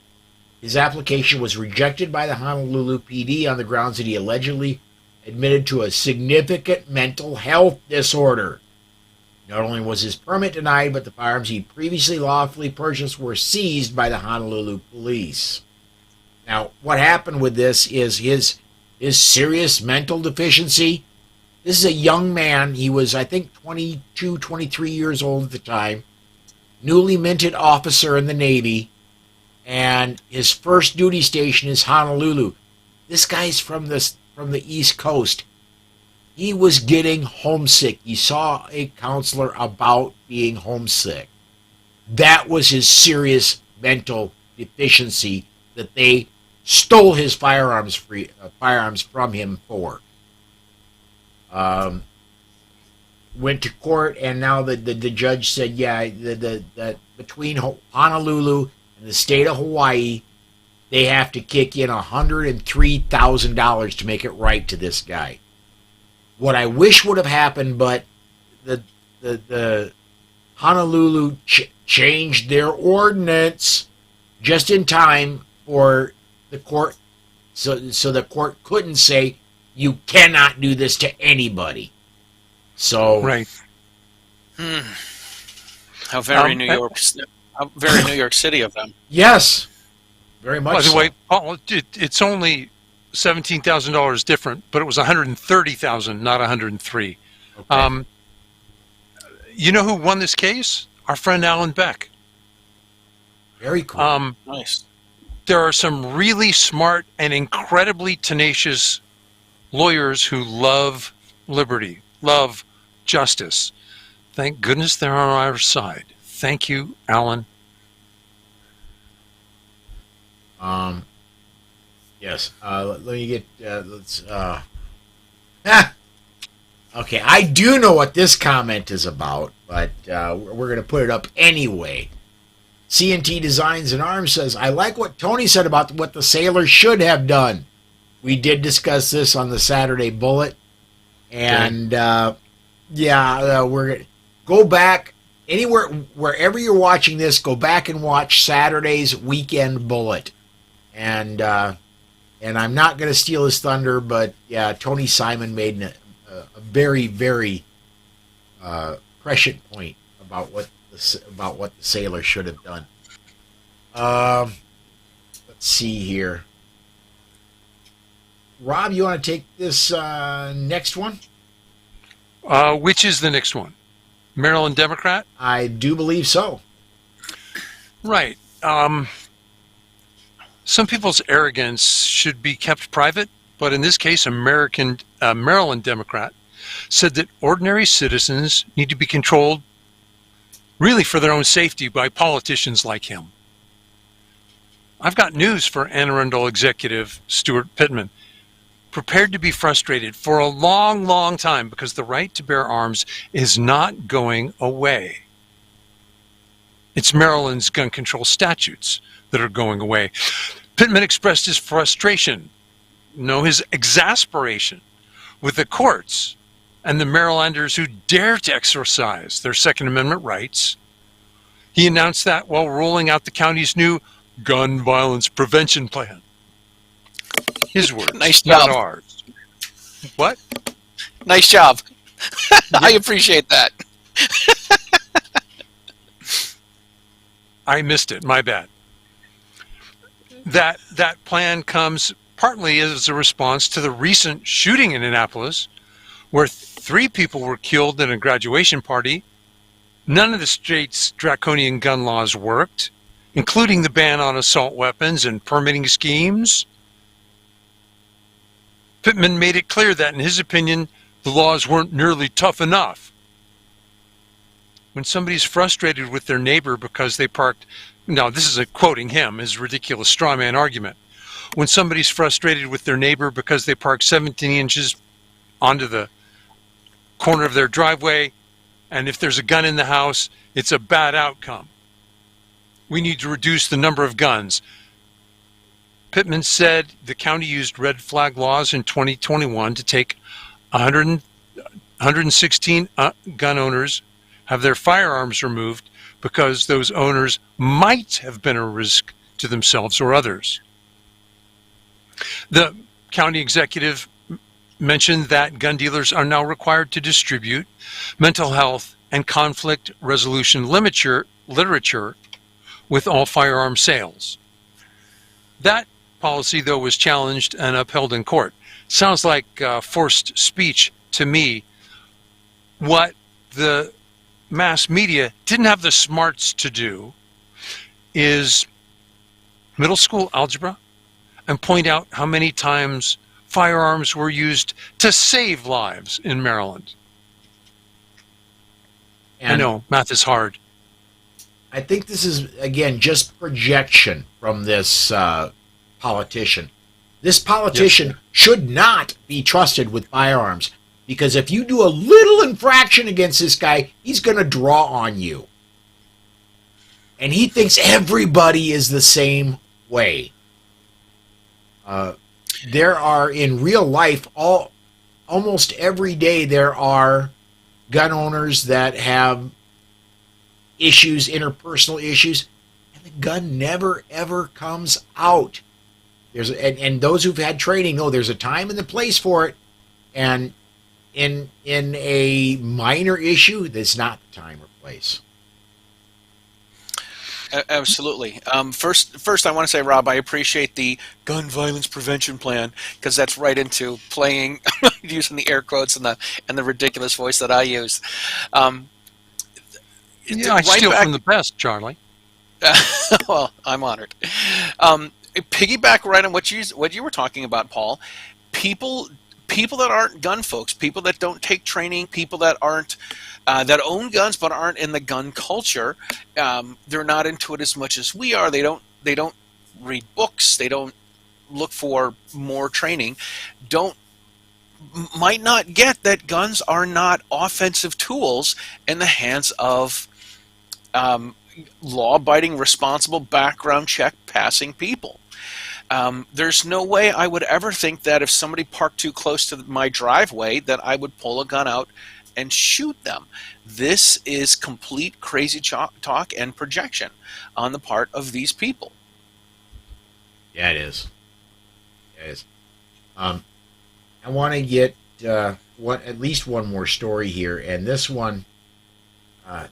his application was rejected by the Honolulu PD on the grounds that he allegedly admitted to a significant mental health disorder. Not only was his permit denied, but the firearms he previously lawfully purchased were seized by the Honolulu police. Now, what happened with this is his serious mental deficiency. This is a young man. He was, I think, 22, 23 years old at the time. Newly minted officer in the Navy. And his first duty station is Honolulu. This guy's from the East Coast. He was getting homesick. He saw a counselor about being homesick. That was his serious mental deficiency that they stole his firearms from him for. Went to court, and now the judge said, yeah, that between Honolulu and the state of Hawaii, they have to kick in $103,000 to make it right to this guy. What I wish would have happened, but the Honolulu changed their ordinance just in time for the court, so the court couldn't say you cannot do this to anybody. So right. How very New York City of them. Yes. Very much By the so. way, Paul, it's only $17,000 different, but it was $130,000, not $103,000. Okay. You know who won this case? Our friend Alan Beck. Very cool. Nice. There are some really smart and incredibly tenacious lawyers who love liberty, love justice. Thank goodness they're on our side. Thank you, Alan. Yes. Let me get. Okay, I do know what this comment is about, but we're going to put it up anyway. CNT Designs and Arms says, I like what Tony said about what the sailors should have done. We did discuss this on the Saturday Bullet. And, we're going to go back anywhere, wherever you're watching this, go back and watch Saturday's Weekend Bullet. And I'm not going to steal his thunder, but yeah, Tony Simon made a very, very prescient point about what the sailors should have done. Let's see here. Rob, you want to take this next one? Which is the next one? Maryland Democrat? I do believe so. Right. Some people's arrogance should be kept private, but in this case, Maryland Democrat said that ordinary citizens need to be controlled really for their own safety by politicians like him. I've got news for Anne Arundel executive Stuart Pittman. Prepared to be frustrated for a long, long time because the right to bear arms is not going away. It's Maryland's gun control statutes that are going away. Pittman expressed his frustration, his exasperation with the courts and the Marylanders who dare to exercise their Second Amendment rights. He announced that while rolling out the county's new gun violence prevention plan. His words, nice job. Not ours. What? Nice job. I appreciate that. I missed it. My bad. That plan comes partly as a response to the recent shooting in Annapolis, where 3 people were killed in a graduation party. None of the state's draconian gun laws worked, including the ban on assault weapons and permitting schemes. Pittman made it clear that, in his opinion, the laws weren't nearly tough enough. When somebody's frustrated with their neighbor because they parked, now this is quoting him, his ridiculous straw man argument. When somebody's frustrated with their neighbor because they parked 17 inches onto the corner of their driveway, and if there's a gun in the house, it's a bad outcome. We need to reduce the number of guns. Pittman said the county used red flag laws in 2021 to take 116 gun owners have their firearms removed because those owners might have been a risk to themselves or others. The county executive mentioned that gun dealers are now required to distribute mental health and conflict resolution literature with all firearm sales. That policy, though, was challenged and upheld in court. Sounds like forced speech to me. What the mass media didn't have the smarts to do is middle school algebra and point out how many times firearms were used to save lives in Maryland. And I know, math is hard. I think this is, again, just projection from this politician. This politician should not be trusted with firearms, because if you do a little infraction against this guy, he's going to draw on you. And he thinks everybody is the same way. There are, in real life, almost every day, there are gun owners that have issues, interpersonal issues, and the gun never, ever comes out. And those who've had training know there's a time and a place for it, and in a minor issue, that's not the time or place. Absolutely. First, I want to say, Rob, I appreciate the gun violence prevention plan, because that's right into playing using the air quotes and the ridiculous voice that I use. Yeah, I steal from the best, Charlie. Well, I'm honored. Piggyback right on what you were talking about, Paul. People that aren't gun folks, people that don't take training, people that aren't that own guns but aren't in the gun culture, they're not into it as much as we are. They don't read books. They don't look for more training. Might not get that guns are not offensive tools in the hands of law-abiding, responsible, background check passing people. There's no way I would ever think that if somebody parked too close to my driveway that I would pull a gun out and shoot them. This is complete crazy talk and projection on the part of these people. Yeah, it is. It is. I want to get at least one more story here, and this one, I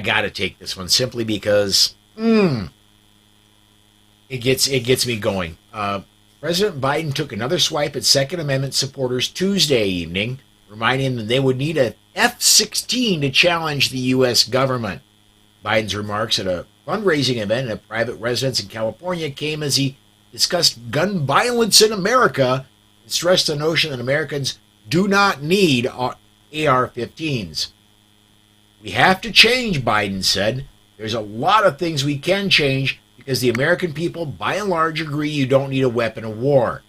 got to take this one simply because it gets me going. President Biden took another swipe at Second Amendment supporters Tuesday evening, reminding them they would need a F-16 to challenge the U.S. government. Biden's remarks at a fundraising event at a private residence in California came as he discussed gun violence in America and stressed the notion that Americans do not need AR-15s. We have to change, Biden said. There's a lot of things we can change because the American people, by and large, agree you don't need a weapon of war.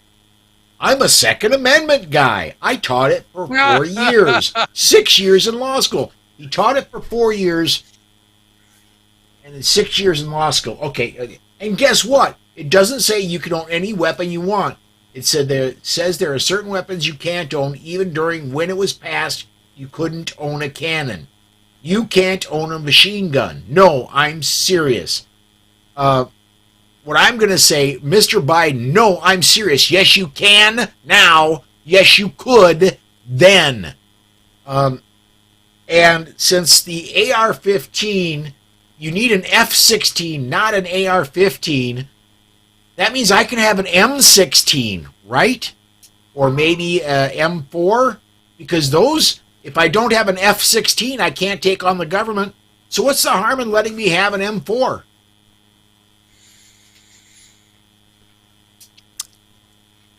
I'm a Second Amendment guy. I taught it for 4 years, 6 years in law school. He taught it for 4 years and then 6 years in law school. Okay, and guess what? It doesn't say you can own any weapon you want. It says there are certain weapons you can't own, even during when it was passed, you couldn't own a cannon. You can't own a machine gun. No, I'm serious. What I'm going to say, Mr. Biden, no, I'm serious. Yes, you can now. Yes, you could then. And since the AR-15, you need an F-16, not an AR-15, that means I can have an M16, right? Or maybe a M4? Because those, if I don't have an F-16, I can't take on the government. So what's the harm in letting me have an M4?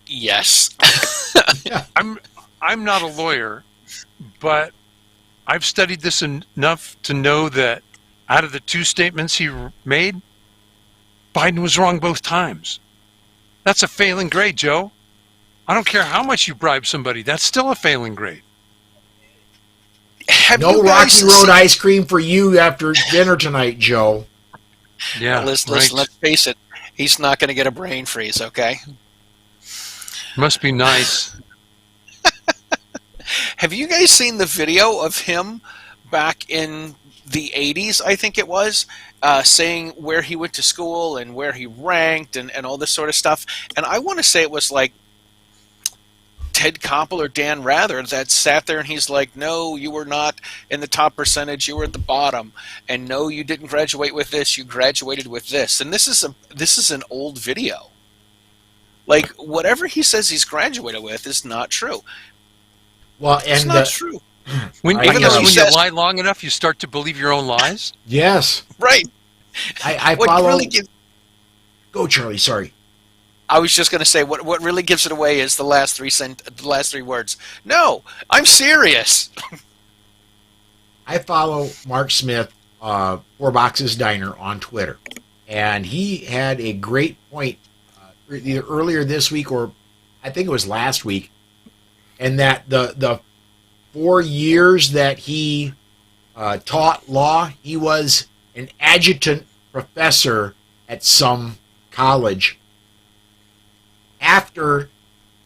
Yes. I'm not a lawyer, but I've studied this enough to know that out of the two statements he made, Biden was wrong both times. That's a failing grade, Joe. I don't care how much you bribe somebody. That's still a failing grade. No Rocky Road ice cream for you after dinner tonight, Joe. Yeah, Listen, let's face it. He's not going to get a brain freeze, okay? Must be nice. Have you guys seen the video of him back in the 80s, I think it was, saying where he went to school and where he ranked and all this sort of stuff? And I want to say it was like Ted Koppel or Dan Rather that sat there and he's like, no, you were not in the top percentage, you were at the bottom. And no, you didn't graduate with this, you graduated with this. And this is an old video. Like, whatever he says he's graduated with is not true. Well, it's not true. When you lie long enough, you start to believe your own lies? Yes. Right. I follow... Really Go, Charlie, sorry. I was just going to say, what really gives it away is the last three words. No, I'm serious. I follow Mark Smith, Four Boxes Diner, on Twitter. And he had a great point either earlier this week or I think it was last week, and that the 4 years that he taught law, he was an adjunct professor at some college after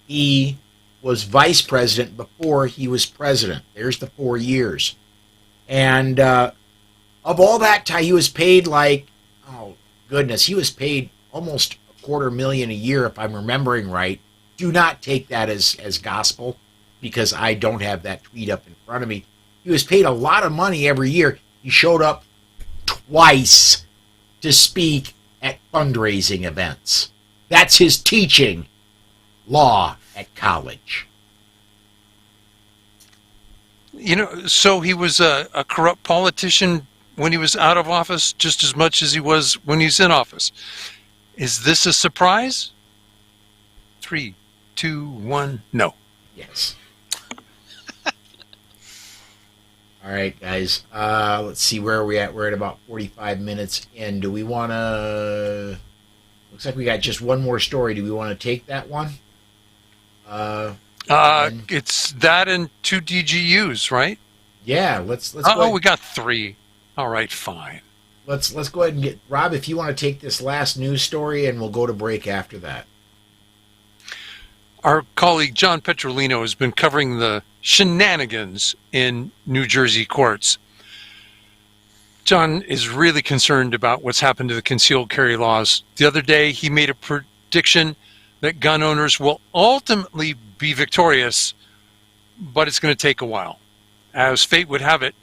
he was vice president before he was president. There's the 4 years. And of all that time, he was paid like, oh, goodness, he was paid almost $250,000 a year, if I'm remembering right. Do not take that as gospel, because I don't have that tweet up in front of me. He was paid a lot of money every year. He showed up twice to speak at fundraising events. That's his teaching law at college. So he was a corrupt politician when he was out of office just as much as he was when he's in office. Is this a surprise? 3, 2, 1, no. Yes. All right, guys. Let's see, where are we at? We're at about 45 minutes in. Do we want to... Looks like we got just one more story. Do we want to take that one? It's that and 2 DGUs, right? Yeah, let's go Oh, ahead. we got 3. All right, fine. Let's go ahead and get... Rob, if you want to take this last news story, and we'll go to break after that. Our colleague John Petrolino has been covering the shenanigans in New Jersey courts. John is really concerned about what's happened to the concealed carry laws. The other day, he made a prediction that gun owners will ultimately be victorious, but it's going to take a while. As fate would have it,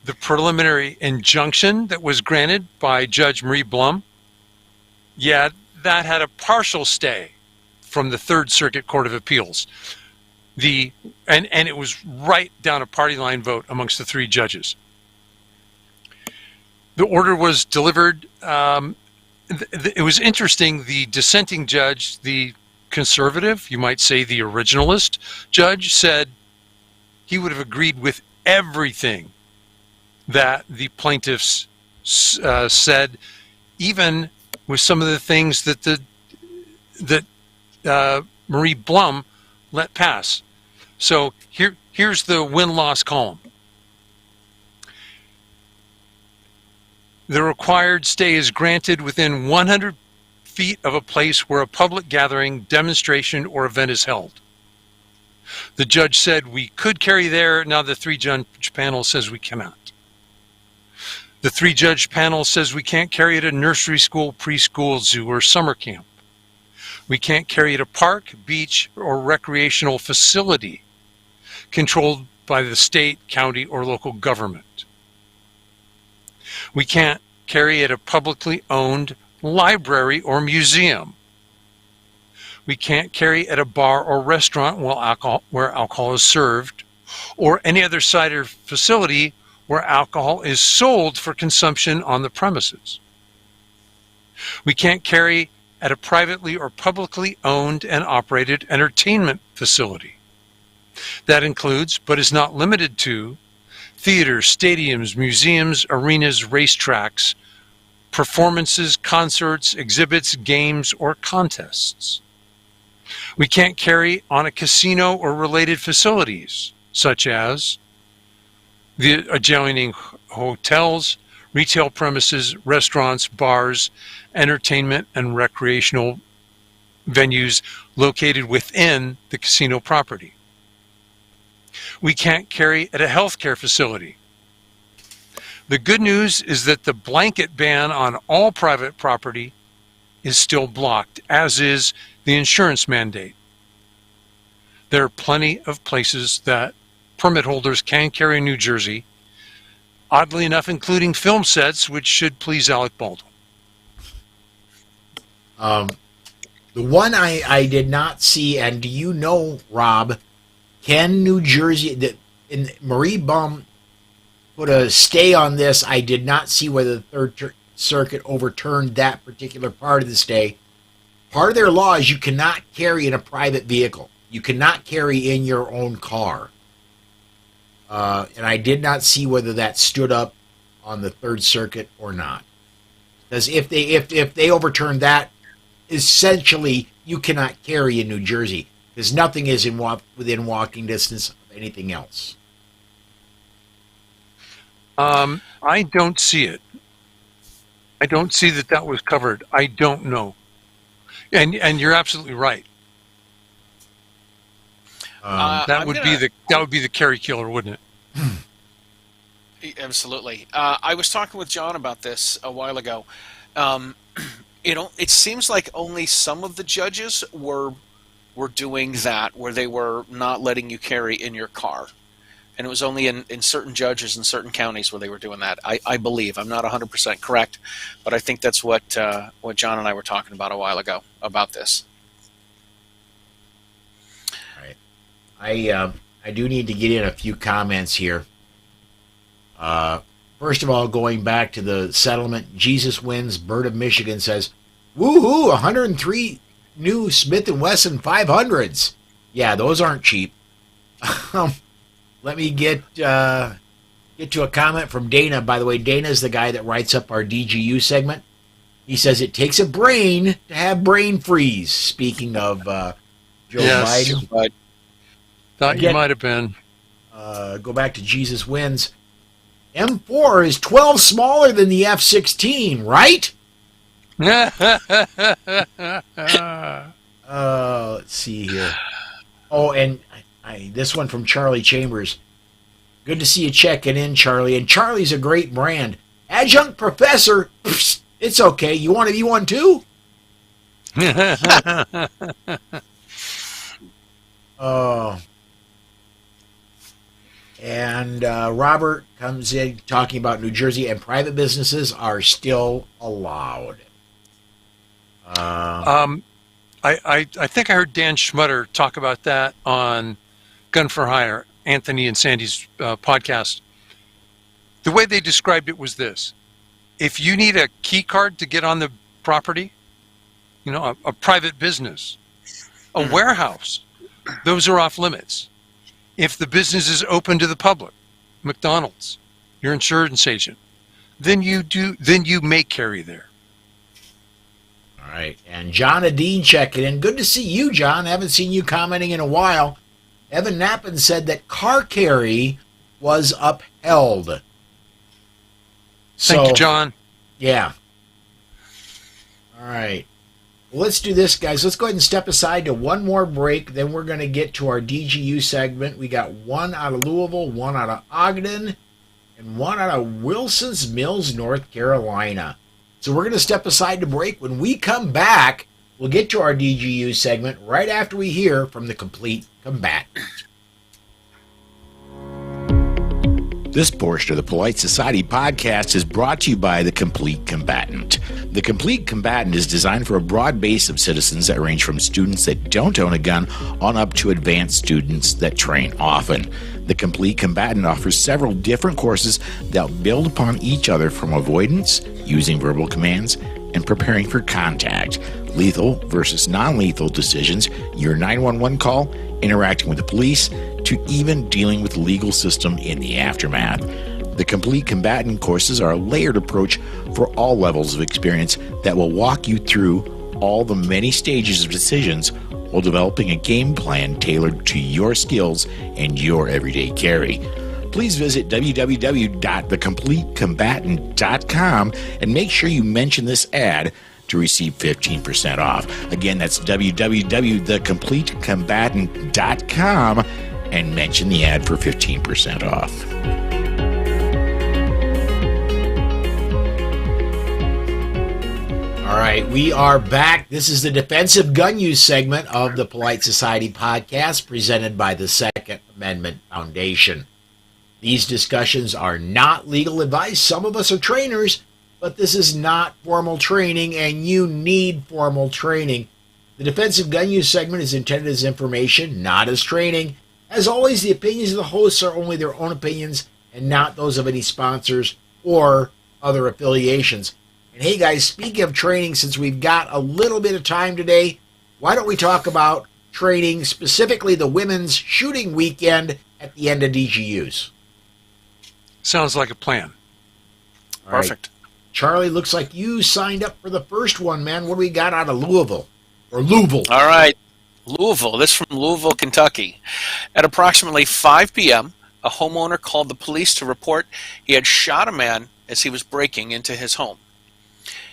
the preliminary injunction that was granted by Judge Marie Blum, that had a partial stay from the Third Circuit Court of Appeals. And it was right down a party line vote amongst the 3 judges. The order was delivered. It was interesting. The dissenting judge, the conservative, you might say the originalist judge, said he would have agreed with everything that the plaintiffs said, even with some of the things that Marie Blum let pass. So here's the win-loss column. The required stay is granted within 100 feet of a place where a public gathering, demonstration, or event is held. The judge said we could carry there. Now the 3-judge panel says we cannot. The 3-judge panel says we can't carry at a nursery school, preschool, zoo, or summer camp. We can't carry at a park, beach, or recreational facility controlled by the state, county, or local government. We can't carry at a publicly owned library or museum. We can't carry at a bar or restaurant where alcohol is served, or any other site or facility where alcohol is sold for consumption on the premises. We can't carry at a privately or publicly owned and operated entertainment facility. That includes, but is not limited to, theaters, stadiums, museums, arenas, racetracks, performances, concerts, exhibits, games, or contests. We can't carry on a casino or related facilities, such as the adjoining hotels, retail premises, restaurants, bars, entertainment, and recreational venues located within the casino property. We can't carry at a healthcare facility. The good news is that the blanket ban on all private property is still blocked, as is the insurance mandate. There are plenty of places that permit holders can carry in New Jersey, oddly enough, including film sets, which should please Alec Baldwin. The one I did not see, and do you know, Rob, can New Jersey, in Marie Blum put a stay on this? I did not see whether the Third Circuit overturned that particular part of the stay. Part of their law is you cannot carry in a private vehicle. You cannot carry in your own car. And I did not see whether that stood up on the Third Circuit or not. Because if they overturned that, essentially you cannot carry in New Jersey, because nothing is within walking distance of anything else. I don't see it. I don't see that was covered. I don't know. And you're absolutely right. That would be the carry killer, wouldn't it? Absolutely. I was talking with John about this a while ago. It seems like only some of the judges were doing that, where they were not letting you carry in your car. and it was only in certain judges in certain counties where they were doing that. I believe. I'm not 100% correct, but I think that's what John and I were talking about a while ago about this. All right. I do need to get in a few comments here. First of all, going back to the settlement, Jesus Wins, Bird of Michigan says, woohoo, 103 new Smith & Wesson 500s. Yeah, those aren't cheap. Let me get to a comment from Dana. By the way, Dana is the guy that writes up our DGU segment. He says it takes a brain to have brain freeze. Speaking of Joe Biden. Thought you might have been. Go back to Jesus Wins. M4 is 12 smaller than the F-16, right? Let's see here. Oh, and this one from Charlie Chambers. Good to see you checking in, Charlie. And Charlie's a great brand. Adjunct professor, pfft, it's okay. You want to be one too? And Robert comes in talking about New Jersey and private businesses are still allowed. I think I heard Dan Schmutter talk about that on Gun for Hire, Anthony and Sandy's podcast. The way they described it was this: if you need a key card to get on the property, a private business, a warehouse, those are off limits. If the business is open to the public, McDonald's, your insurance agent, then you may carry there. All right. And John Adine checking in. Good to see you, John. Haven't seen you commenting in a while. Evan Knappen said that car carry was upheld. Thank you, John. Yeah. All right. Well, let's do this, guys. Let's go ahead and step aside to one more break. Then we're going to get to our DGU segment. We got one out of Louisville, one out of Ogden, and one out of Wilson's Mills, North Carolina. So we're going to step aside to break. When we come back, we'll get to our DGU segment right after we hear from the Complete Combatant. This portion of the Polite Society podcast is brought to you by the Complete Combatant. The Complete Combatant is designed for a broad base of citizens that range from students that don't own a gun on up to advanced students that train often. The Complete Combatant offers several different courses that build upon each other, from avoidance, using verbal commands, and preparing for contact, lethal versus non-lethal decisions, your 911 call, interacting with the police, to even dealing with the legal system in the aftermath. The Complete Combatant courses are a layered approach for all levels of experience that will walk you through all the many stages of decisions while developing a game plan tailored to your skills and your everyday carry. Please visit www.thecompletecombatant.com and make sure you mention this ad to receive 15% off. Again, that's www.thecompletecombatant.com and mention the ad for 15% off. All right, we are back. This is the Defensive Gun Use segment of the Polite Society podcast presented by the Second Amendment Foundation. These discussions are not legal advice. Some of us are trainers, but this is not formal training, and you need formal training. The Defensive Gun Use segment is intended as information, not as training. As always, the opinions of the hosts are only their own opinions and not those of any sponsors or other affiliations. And hey guys, speaking of training, since we've got a little bit of time today, why don't we talk about training, specifically the women's shooting weekend at the end of DGUs? Sounds like a plan. All right. Perfect. Charlie, looks like you signed up for the first one, man. What do we got out of Louisville? Or Louisville. All right. Louisville. This from Louisville, Kentucky. At approximately 5 p.m., a homeowner called the police to report he had shot a man as he was breaking into his home.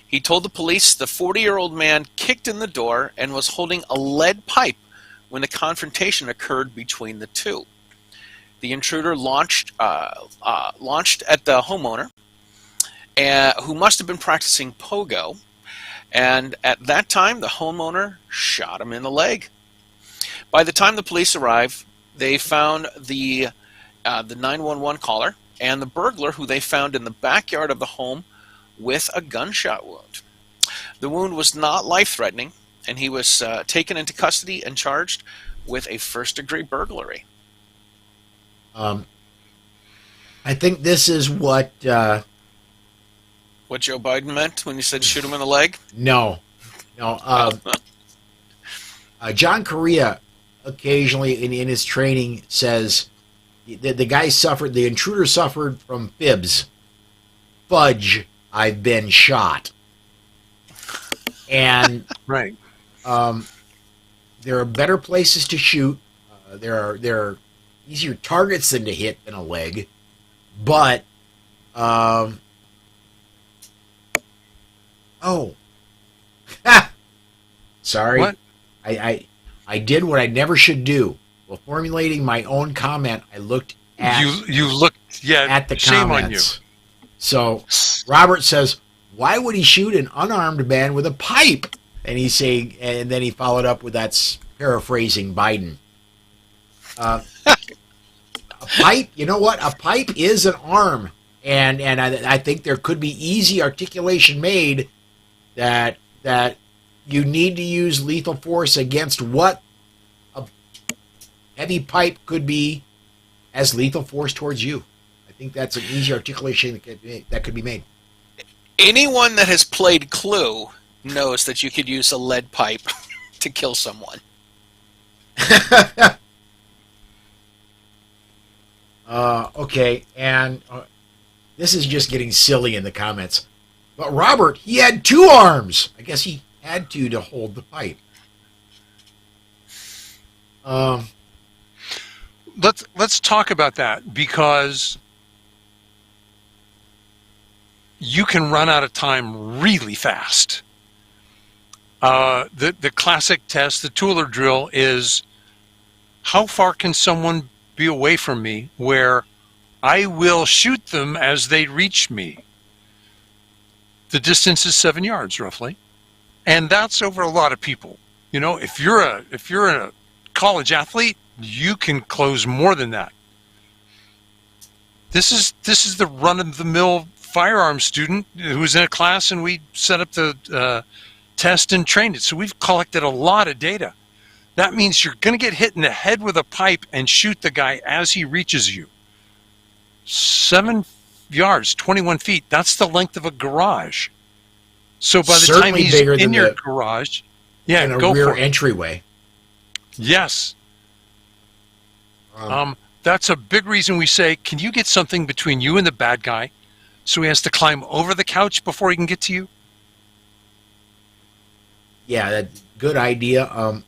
He told the police the 40-year-old man kicked in the door and was holding a lead pipe when the confrontation occurred between the two. The intruder launched at the homeowner, who must have been practicing pogo, and at that time, the homeowner shot him in the leg. By the time the police arrived, they found the the 911 caller, and the burglar who they found in the backyard of the home with a gunshot wound. The wound was not life-threatening, and he was taken into custody and charged with a first-degree burglary. I think this is what... What Joe Biden meant when he said shoot him in the leg? No. John Correa occasionally in his training says the intruder suffered from fibs. Fudge, I've been shot. And Right. there are better places to shoot. There are easier targets than to hit than a leg. But, sorry. What? I did what I never should do. While formulating my own comment, I looked at You looked, yeah, at the shame comments. So Robert says, "Why would he shoot an unarmed man with a pipe?" And he's saying, and then he followed up with that's paraphrasing Biden. A pipe, you know what? A pipe is an arm, and I think there could be easy articulation made that you need to use lethal force against what a heavy pipe could be as lethal force towards you. I think that's an easy articulation that could be made. Anyone that has played Clue knows that you could use a lead pipe to kill someone. Okay, and this is just getting silly in the comments. But Robert, he had two arms. I guess he had to hold the pipe. Let's talk about that, because you can run out of time really fast. The classic test, the Tooler drill, is how far can someone be away from me where I will shoot them as they reach me. The distance is 7 yards roughly, and that's over a lot of people. You know, if you're a college athlete, you can close more than that. This is the run-of-the-mill firearms student who's in a class, and we set up the test and trained it. So we've collected a lot of data. That means you're going to get hit in the head with a pipe and shoot the guy as he reaches you. 7 yards, 21 feet. That's the length of a garage. So by the Certainly time he's bigger in than your the- garage, yeah, in a go rear for it. entryway. Yes. That's a big reason we say, can you get something between you and the bad guy so he has to climb over the couch before he can get to you? Yeah, that's good idea.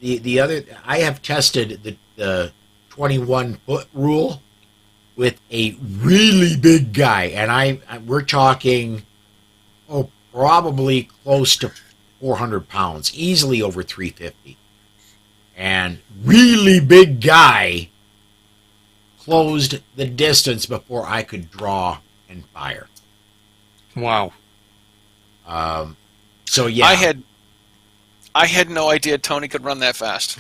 The other, I have tested the 21-foot rule with a really big guy, and we're talking, probably close to 400 pounds, easily over 350. And really big guy closed the distance before I could draw and fire. Wow. So yeah, I had no idea Tony could run that fast.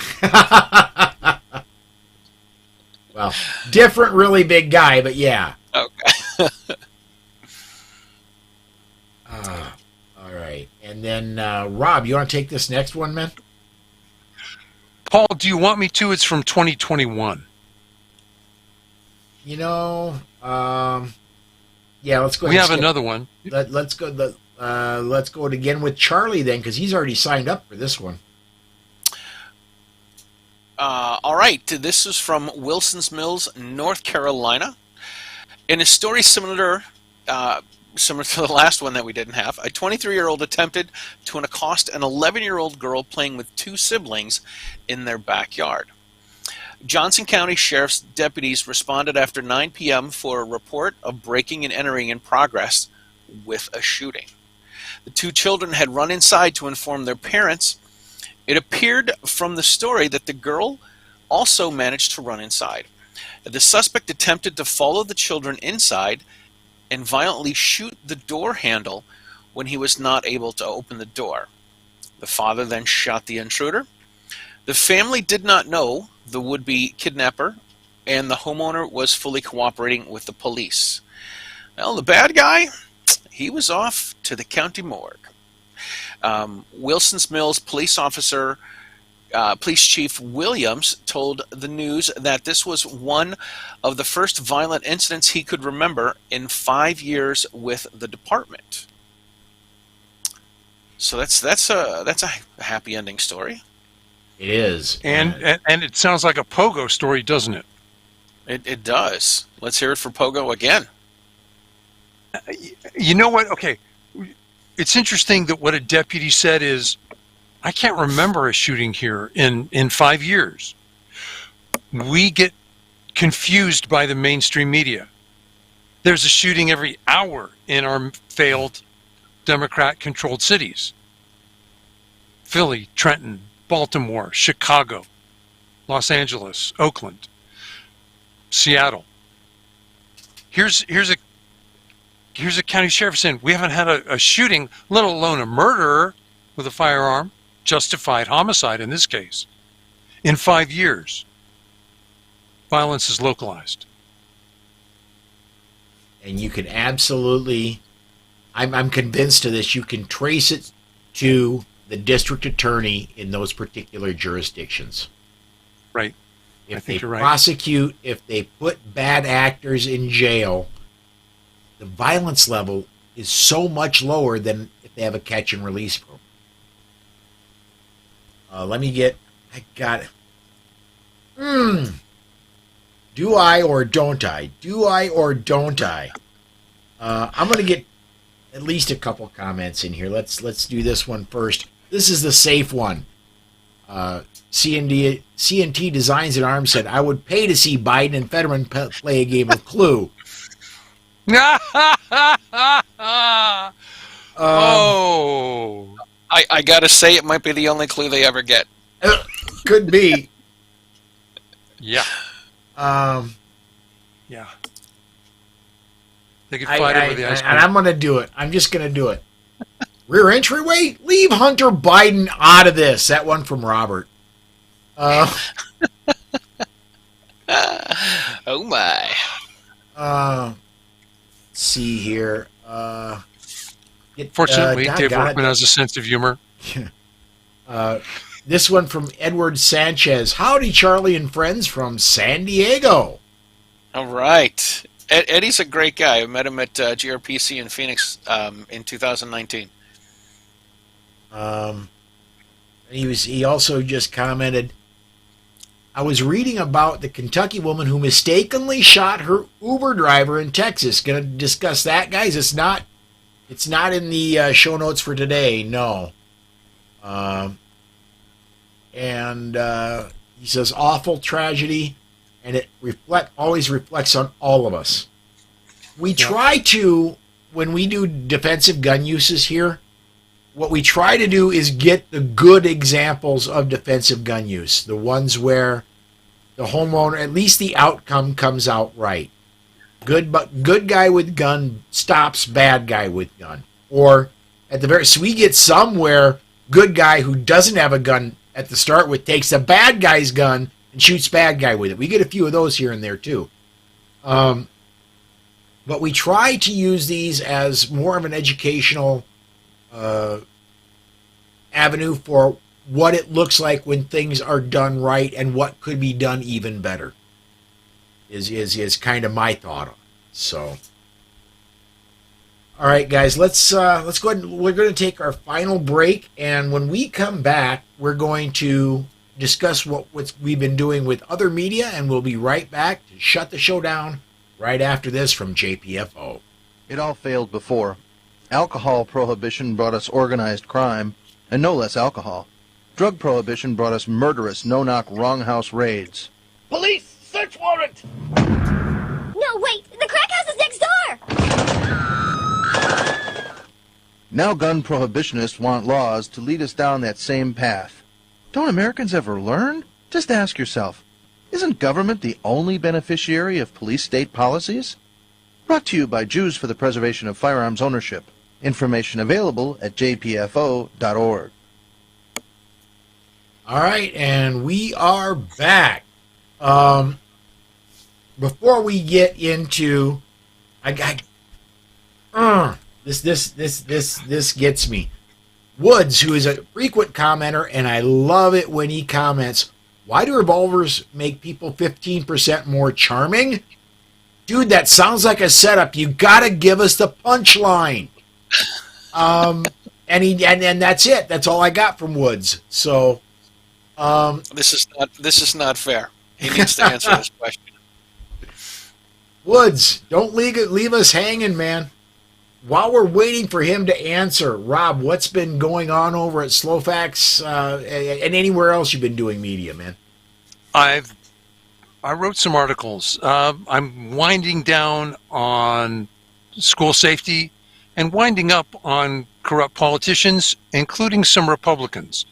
well, different, really big guy, but yeah. Okay. All right, and then Rob, you want to take this next one, man? Paul, do you want me to? It's from 2021. You know, yeah, let's go. We ahead have and skip. another one. Let's go. Let's go again with Charlie then, because he's already signed up for this one. All right. This is from Wilson's Mills, North Carolina. In a story similar to the last one that we didn't have, a 23-year-old attempted to accost an 11-year-old girl playing with two siblings in their backyard. Johnson County Sheriff's deputies responded after 9 p.m. for a report of breaking and entering in progress with a shooting. The two children had run inside to inform their parents. It appeared from the story that the girl also managed to run inside. The suspect attempted to follow the children inside and violently shoot the door handle when he was not able to open the door. The father then shot the intruder. The family did not know the would-be kidnapper and the homeowner was fully cooperating with the police. Well, the bad guy, he was off to the county morgue. Wilson's Mills police chief Williams told the news that this was one of the first violent incidents he could remember in 5 years with the department. So that's a happy ending story. It is. And it sounds like a Pogo story, doesn't it? It does. Let's hear it for Pogo again. You know what? Okay. It's interesting that what a deputy said is, I can't remember a shooting here in 5 years. We get confused by the mainstream media. There's a shooting every hour in our failed Democrat-controlled cities. Philly, Trenton, Baltimore, Chicago, Los Angeles, Oakland, Seattle. Here's a county sheriff saying we haven't had a shooting, let alone a murderer with a firearm, justified homicide in this case, in 5 years. Violence is localized. And you can absolutely, I'm convinced of this, you can trace it to the district attorney in those particular jurisdictions. Right. If they prosecute, if they put bad actors in jail, the violence level is so much lower than if they have a catch and release program. Do I or don't I? Do I or don't I? I'm going to get at least a couple comments in here. Let's do this one first. This is the safe one. CNT Designs and Arms said, I would pay to see Biden and Fetterman play a game of Clue. Oh. I gotta say, it might be the only clue they ever get. Could be. Yeah. Yeah. They could fight over the ice cream. And I'm going to do it. I'm just going to do it. Rear entryway? Leave Hunter Biden out of this. That one from Robert. Oh my. Let's see here. Fortunately, Dave Workman has a sense of humor. This one from Edward Sanchez. Howdy, Charlie and friends from San Diego. All right. Eddie's a great guy. I met him at GRPC in Phoenix in 2019. He also just commented, I was reading about the Kentucky woman who mistakenly shot her Uber driver in Texas. Going to discuss that, guys? It's not in the show notes for today. No. And he says, awful tragedy, and it always reflects on all of us. We try to, when we do defensive gun uses here, what we try to do is get the good examples of defensive gun use, the ones where the homeowner, at least the outcome comes out right. Good guy with gun stops bad guy with gun. Or at the so we get some where good guy who doesn't have a gun at the start with takes the bad guy's gun and shoots bad guy with it. We get a few of those here and there too. But we try to use these as more of an educational avenue for what it looks like when things are done right and what could be done even better is kind of my thought on it. So, all right, guys, let's go ahead and we're going to take our final break, and when we come back, we're going to discuss what we've been doing with other media, and we'll be right back to shut the show down right after this from JPFO. It all failed before. Alcohol prohibition brought us organized crime, and no less alcohol. Drug prohibition brought us murderous, no-knock, wrong-house raids. Police! Search warrant! No, wait! The crack house is next door! Now gun prohibitionists want laws to lead us down that same path. Don't Americans ever learn? Just ask yourself, isn't government the only beneficiary of police-state policies? Brought to you by Jews for the Preservation of Firearms Ownership. Information available at jpfo.org. All right, and we are back. before we get into, this gets me. Woods, who is a frequent commenter, and I love it when he comments, why do revolvers make people 15% more charming? Dude, that sounds like a setup. You gotta give us the punchline. And that's it. That's all I got from Woods. So, this is not fair. He needs to answer this question. Woods, don't leave us hanging, man. While we're waiting for him to answer, Rob, what's been going on over at Slowfax and anywhere else you've been doing media, man? I wrote some articles. I'm winding down on school safety and winding up on corrupt politicians, including some Republicans.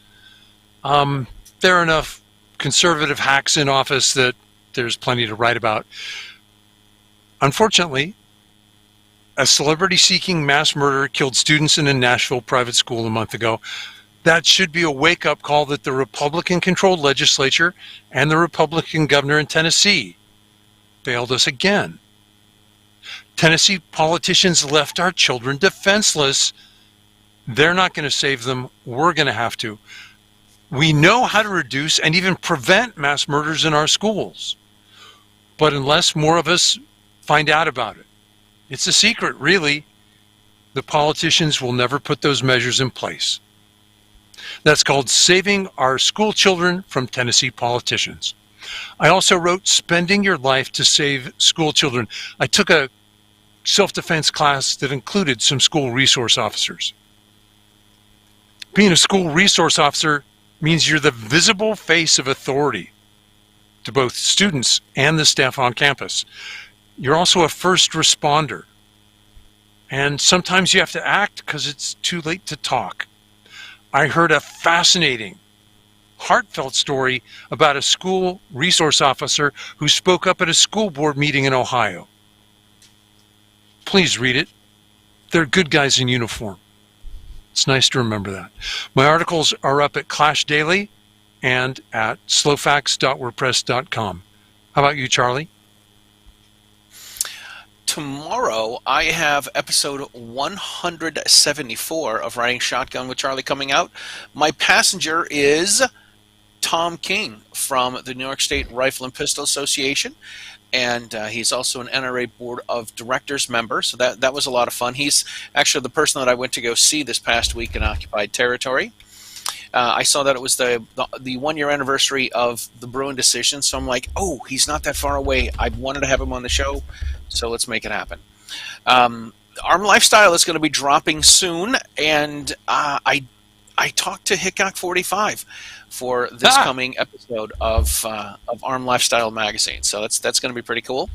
There are enough conservative hacks in office that there's plenty to write about. Unfortunately, a celebrity-seeking mass murderer killed students in a Nashville private school a month ago. That should be a wake-up call that the Republican-controlled legislature and the Republican governor in Tennessee failed us again. Tennessee politicians left our children defenseless. They're not going to save them. We're going to have to. We know how to reduce and even prevent mass murders in our schools. But unless more of us find out about it, it's a secret, really. The politicians will never put those measures in place. That's called Saving Our School Children from Tennessee Politicians. I also wrote Spending Your Life to Save School Children. I took a self-defense class that included some school resource officers. Being a school resource officer means you're the visible face of authority to both students and the staff on campus. You're also a first responder. And sometimes you have to act because it's too late to talk. I heard a fascinating, heartfelt story about a school resource officer who spoke up at a school board meeting in Ohio. Please read it. They're good guys in uniform. It's nice to remember that. My articles are up at Clash Daily and at slowfax.wordpress.com. How about you, Charlie? Tomorrow, I have episode 174 of Riding Shotgun with Charlie coming out. My passenger is Tom King from the New York State Rifle and Pistol Association, and he's also an NRA Board of Directors member, so that was a lot of fun. He's actually the person that I went to go see this past week in occupied territory. I saw that it was the 1 year anniversary of the Bruin decision, so I'm like, oh, he's not that far away. I wanted to have him on the show, so let's make it happen. Arm Lifestyle is going to be dropping soon, and I talked to Hickok 45 for this coming episode of Arm Lifestyle magazine, so that's going to be pretty cool.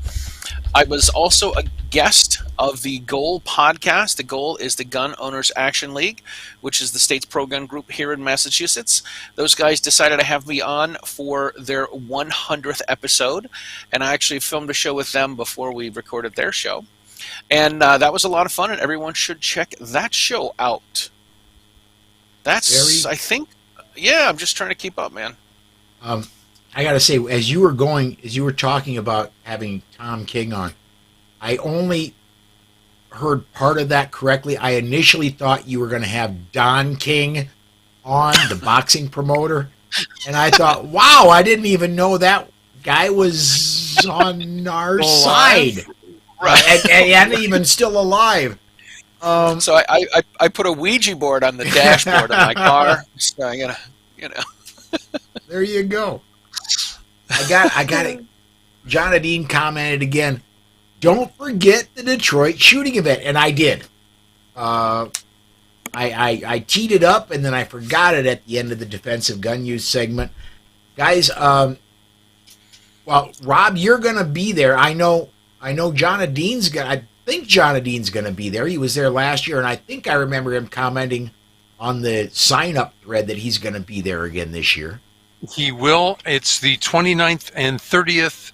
I was also a guest of the Goal podcast. The Goal is the Gun Owners Action League, which is the state's pro-gun group here in Massachusetts. Those guys decided to have me on for their 100th episode, and I actually filmed a show with them before we recorded their show. And that was a lot of fun, and everyone should check that show out. That's, I think, yeah, I'm just trying to keep up, man. I got to say, as you were talking about having Tom King on, I only heard part of that correctly. I initially thought you were going to have Don King on, the boxing promoter, and I thought, wow, I didn't even know that guy was on our side. Right. And even still alive. So I put a Ouija board on the dashboard of my car. So I gotta, There you go. I got it. John Adine commented again, don't forget the Detroit shooting event. And I did. I teed it up, and then I forgot it at the end of the defensive gun use segment. Guys, well, Rob, you're going to be there. I know John Adine's I think John Adine's going to be there. He was there last year, and I think I remember him commenting on the sign-up thread that he's going to be there again this year. He will. It's the 29th and 30th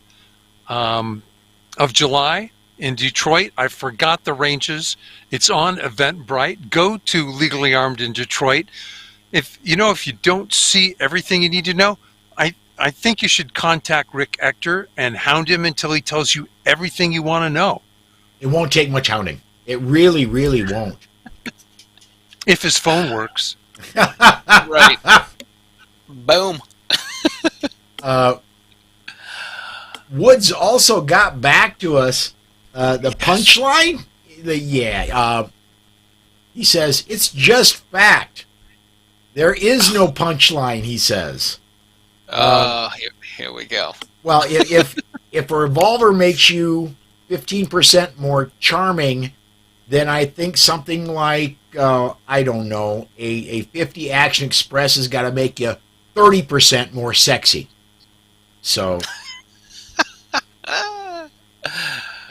of July in Detroit. I forgot the ranges. It's on Eventbrite. Go to Legally Armed in Detroit. If you don't see everything you need to know, I I think you should contact Rick Ector and hound him until he tells you everything you want to know. It won't take much hounding. It really, really won't. If his phone works. Right. Boom. Woods also got back to us. The punchline? He says, it's just fact. There is no punchline, he says. Here we go. Well, if a revolver makes you 15% more charming, then I think something like, I don't know, a 50 Action Express has got to make you 30% more sexy. So,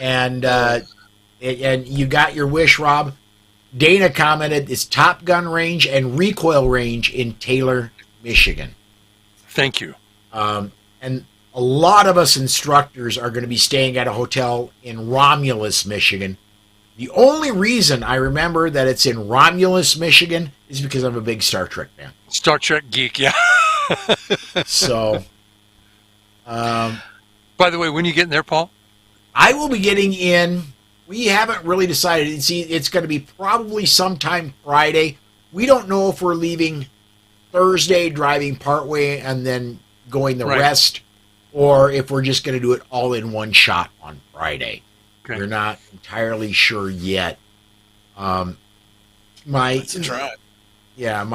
and you got your wish, Rob. Dana commented, it's Top Gun range and recoil range in Taylor, Michigan. Thank you. And a lot of us instructors are going to be staying at a hotel in Romulus, Michigan. The only reason I remember that it's in Romulus, Michigan is because I'm a big Star Trek fan. Star Trek geek, yeah. So, by the way, when are you getting there, Paul? I will be getting in. We haven't really decided. It's going to be probably sometime Friday. We don't know if we're leaving Thursday, driving partway, and then going the rest, or if we're just going to do it all in one shot on Friday. Okay. We're not entirely sure yet. It's a drive. Yeah,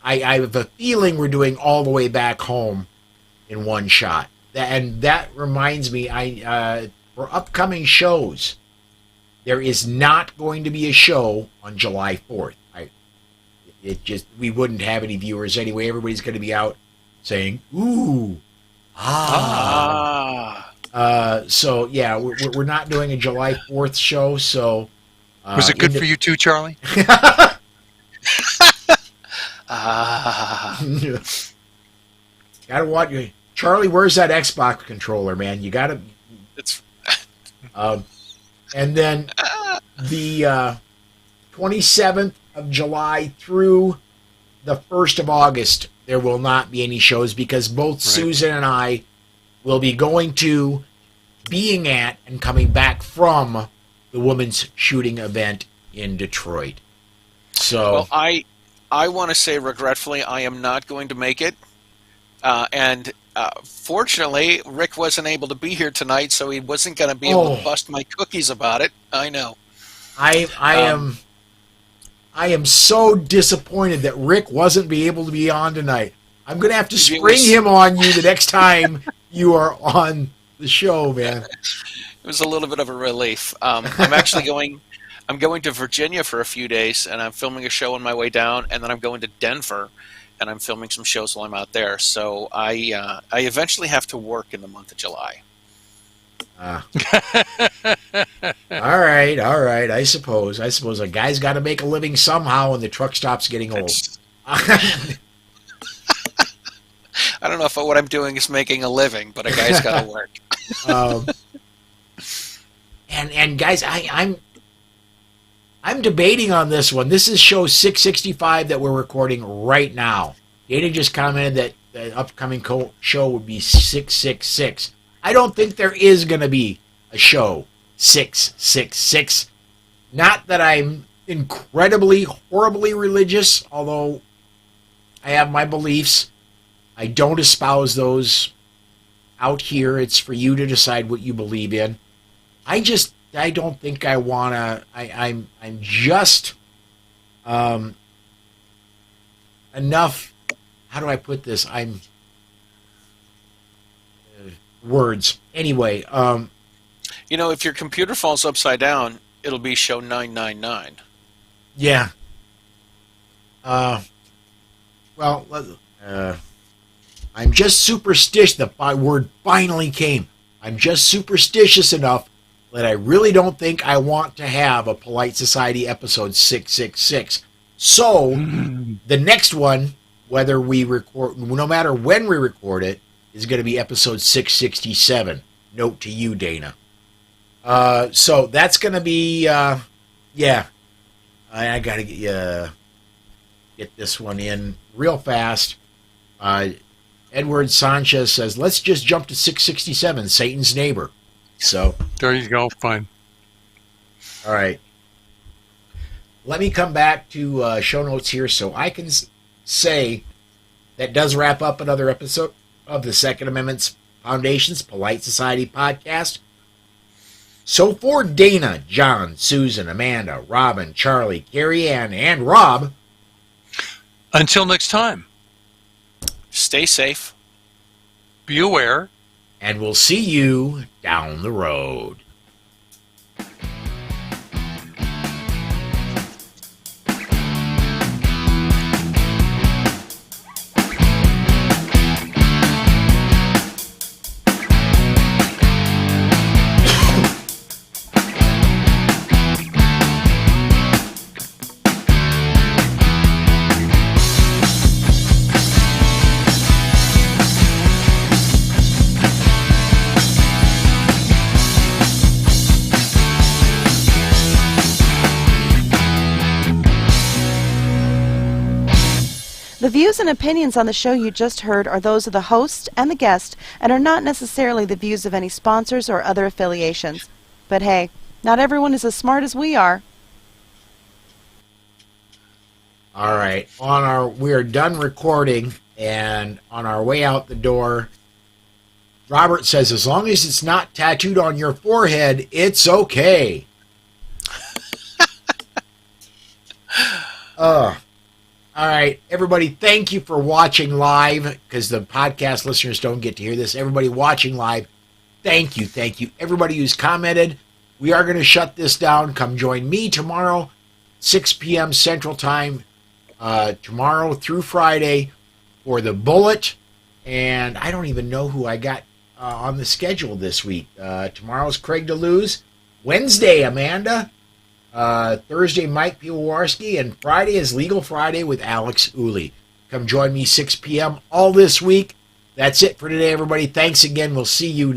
I have a feeling we're doing all the way back home in one shot. And that reminds me, for upcoming shows, there is not going to be a show on July 4th. We wouldn't have any viewers anyway. Everybody's going to be out saying, ooh, so yeah, we're not doing a July 4th show. So was it good for you too, Charlie? Gotta watch you, Charlie. Where's that Xbox controller, man? You gotta. It's. And then the 27th of July through the 1st of August, there will not be any shows because both Susan and I will be being at and coming back from the women's shooting event in Detroit. So, well, I want to say regretfully, I am not going to make it. And fortunately, Rick wasn't able to be here tonight, so he wasn't going to be able to bust my cookies about it. I know. I am so disappointed that Rick wasn't be able to be on tonight. I'm going to have to spring him on you the next time you are on the show, man. It was a little bit of a relief. I'm actually going to Virginia for a few days, and I'm filming a show on my way down, and then I'm going to Denver, and I'm filming some shows while I'm out there. So I eventually have to work in the month of July. All right. I suppose a guy's got to make a living somehow, and the truck stops getting old. I don't know if what I'm doing is making a living, but a guy's got to work. And guys, I'm debating on this one. This is show 665 that we're recording right now. Dana just commented that the upcoming show would be 666. I don't think there is going to be a show 666. Not that I'm incredibly, horribly religious, although I have my beliefs. I don't espouse those out here. It's for you to decide what you believe in. I don't think I want to. I'm just enough. How do I put this? Words. Anyway. If your computer falls upside down, it'll be show 999. Yeah. I'm just superstitious. The word finally came. I'm just superstitious enough that I really don't think I want to have a Polite Society episode 666. So, the next one, whether we record, no matter when we record it, is going to be episode 667. Note to you, Dana. So that's going to be, I got to get this one in real fast. Edward Sanchez says, let's just jump to 667, Satan's neighbor. So There you go. Fine. all right. Let me come back to show notes here so I can say that does wrap up another episode of the Second Amendment Foundation's Polite Society podcast. So for Dana, John, Susan, Amanda, Robin, Charlie, Carrie Ann, and Rob, Until next time, Stay safe. be aware. and we'll see you down the road. The views and opinions on the show you just heard are those of the host and the guest and are not necessarily the views of any sponsors or other affiliations. But hey, not everyone is as smart as we are. All right. We are done recording, and on our way out the door, Robert says, as long as it's not tattooed on your forehead, it's okay. All right, everybody, thank you for watching live, because the podcast listeners don't get to hear this. Everybody watching live, thank you, thank you. Everybody who's commented, we are going to shut this down. Come join me tomorrow, 6 p.m. Central Time, tomorrow through Friday for the Bullet. And I don't even know who I got on the schedule this week. Tomorrow's Craig DeLuz. Wednesday, Amanda. Thursday, Mike Piwowarski, and Friday is Legal Friday with Alex Uli. Come join me 6 p.m. all this week. That's it for today, everybody. Thanks again. We'll see you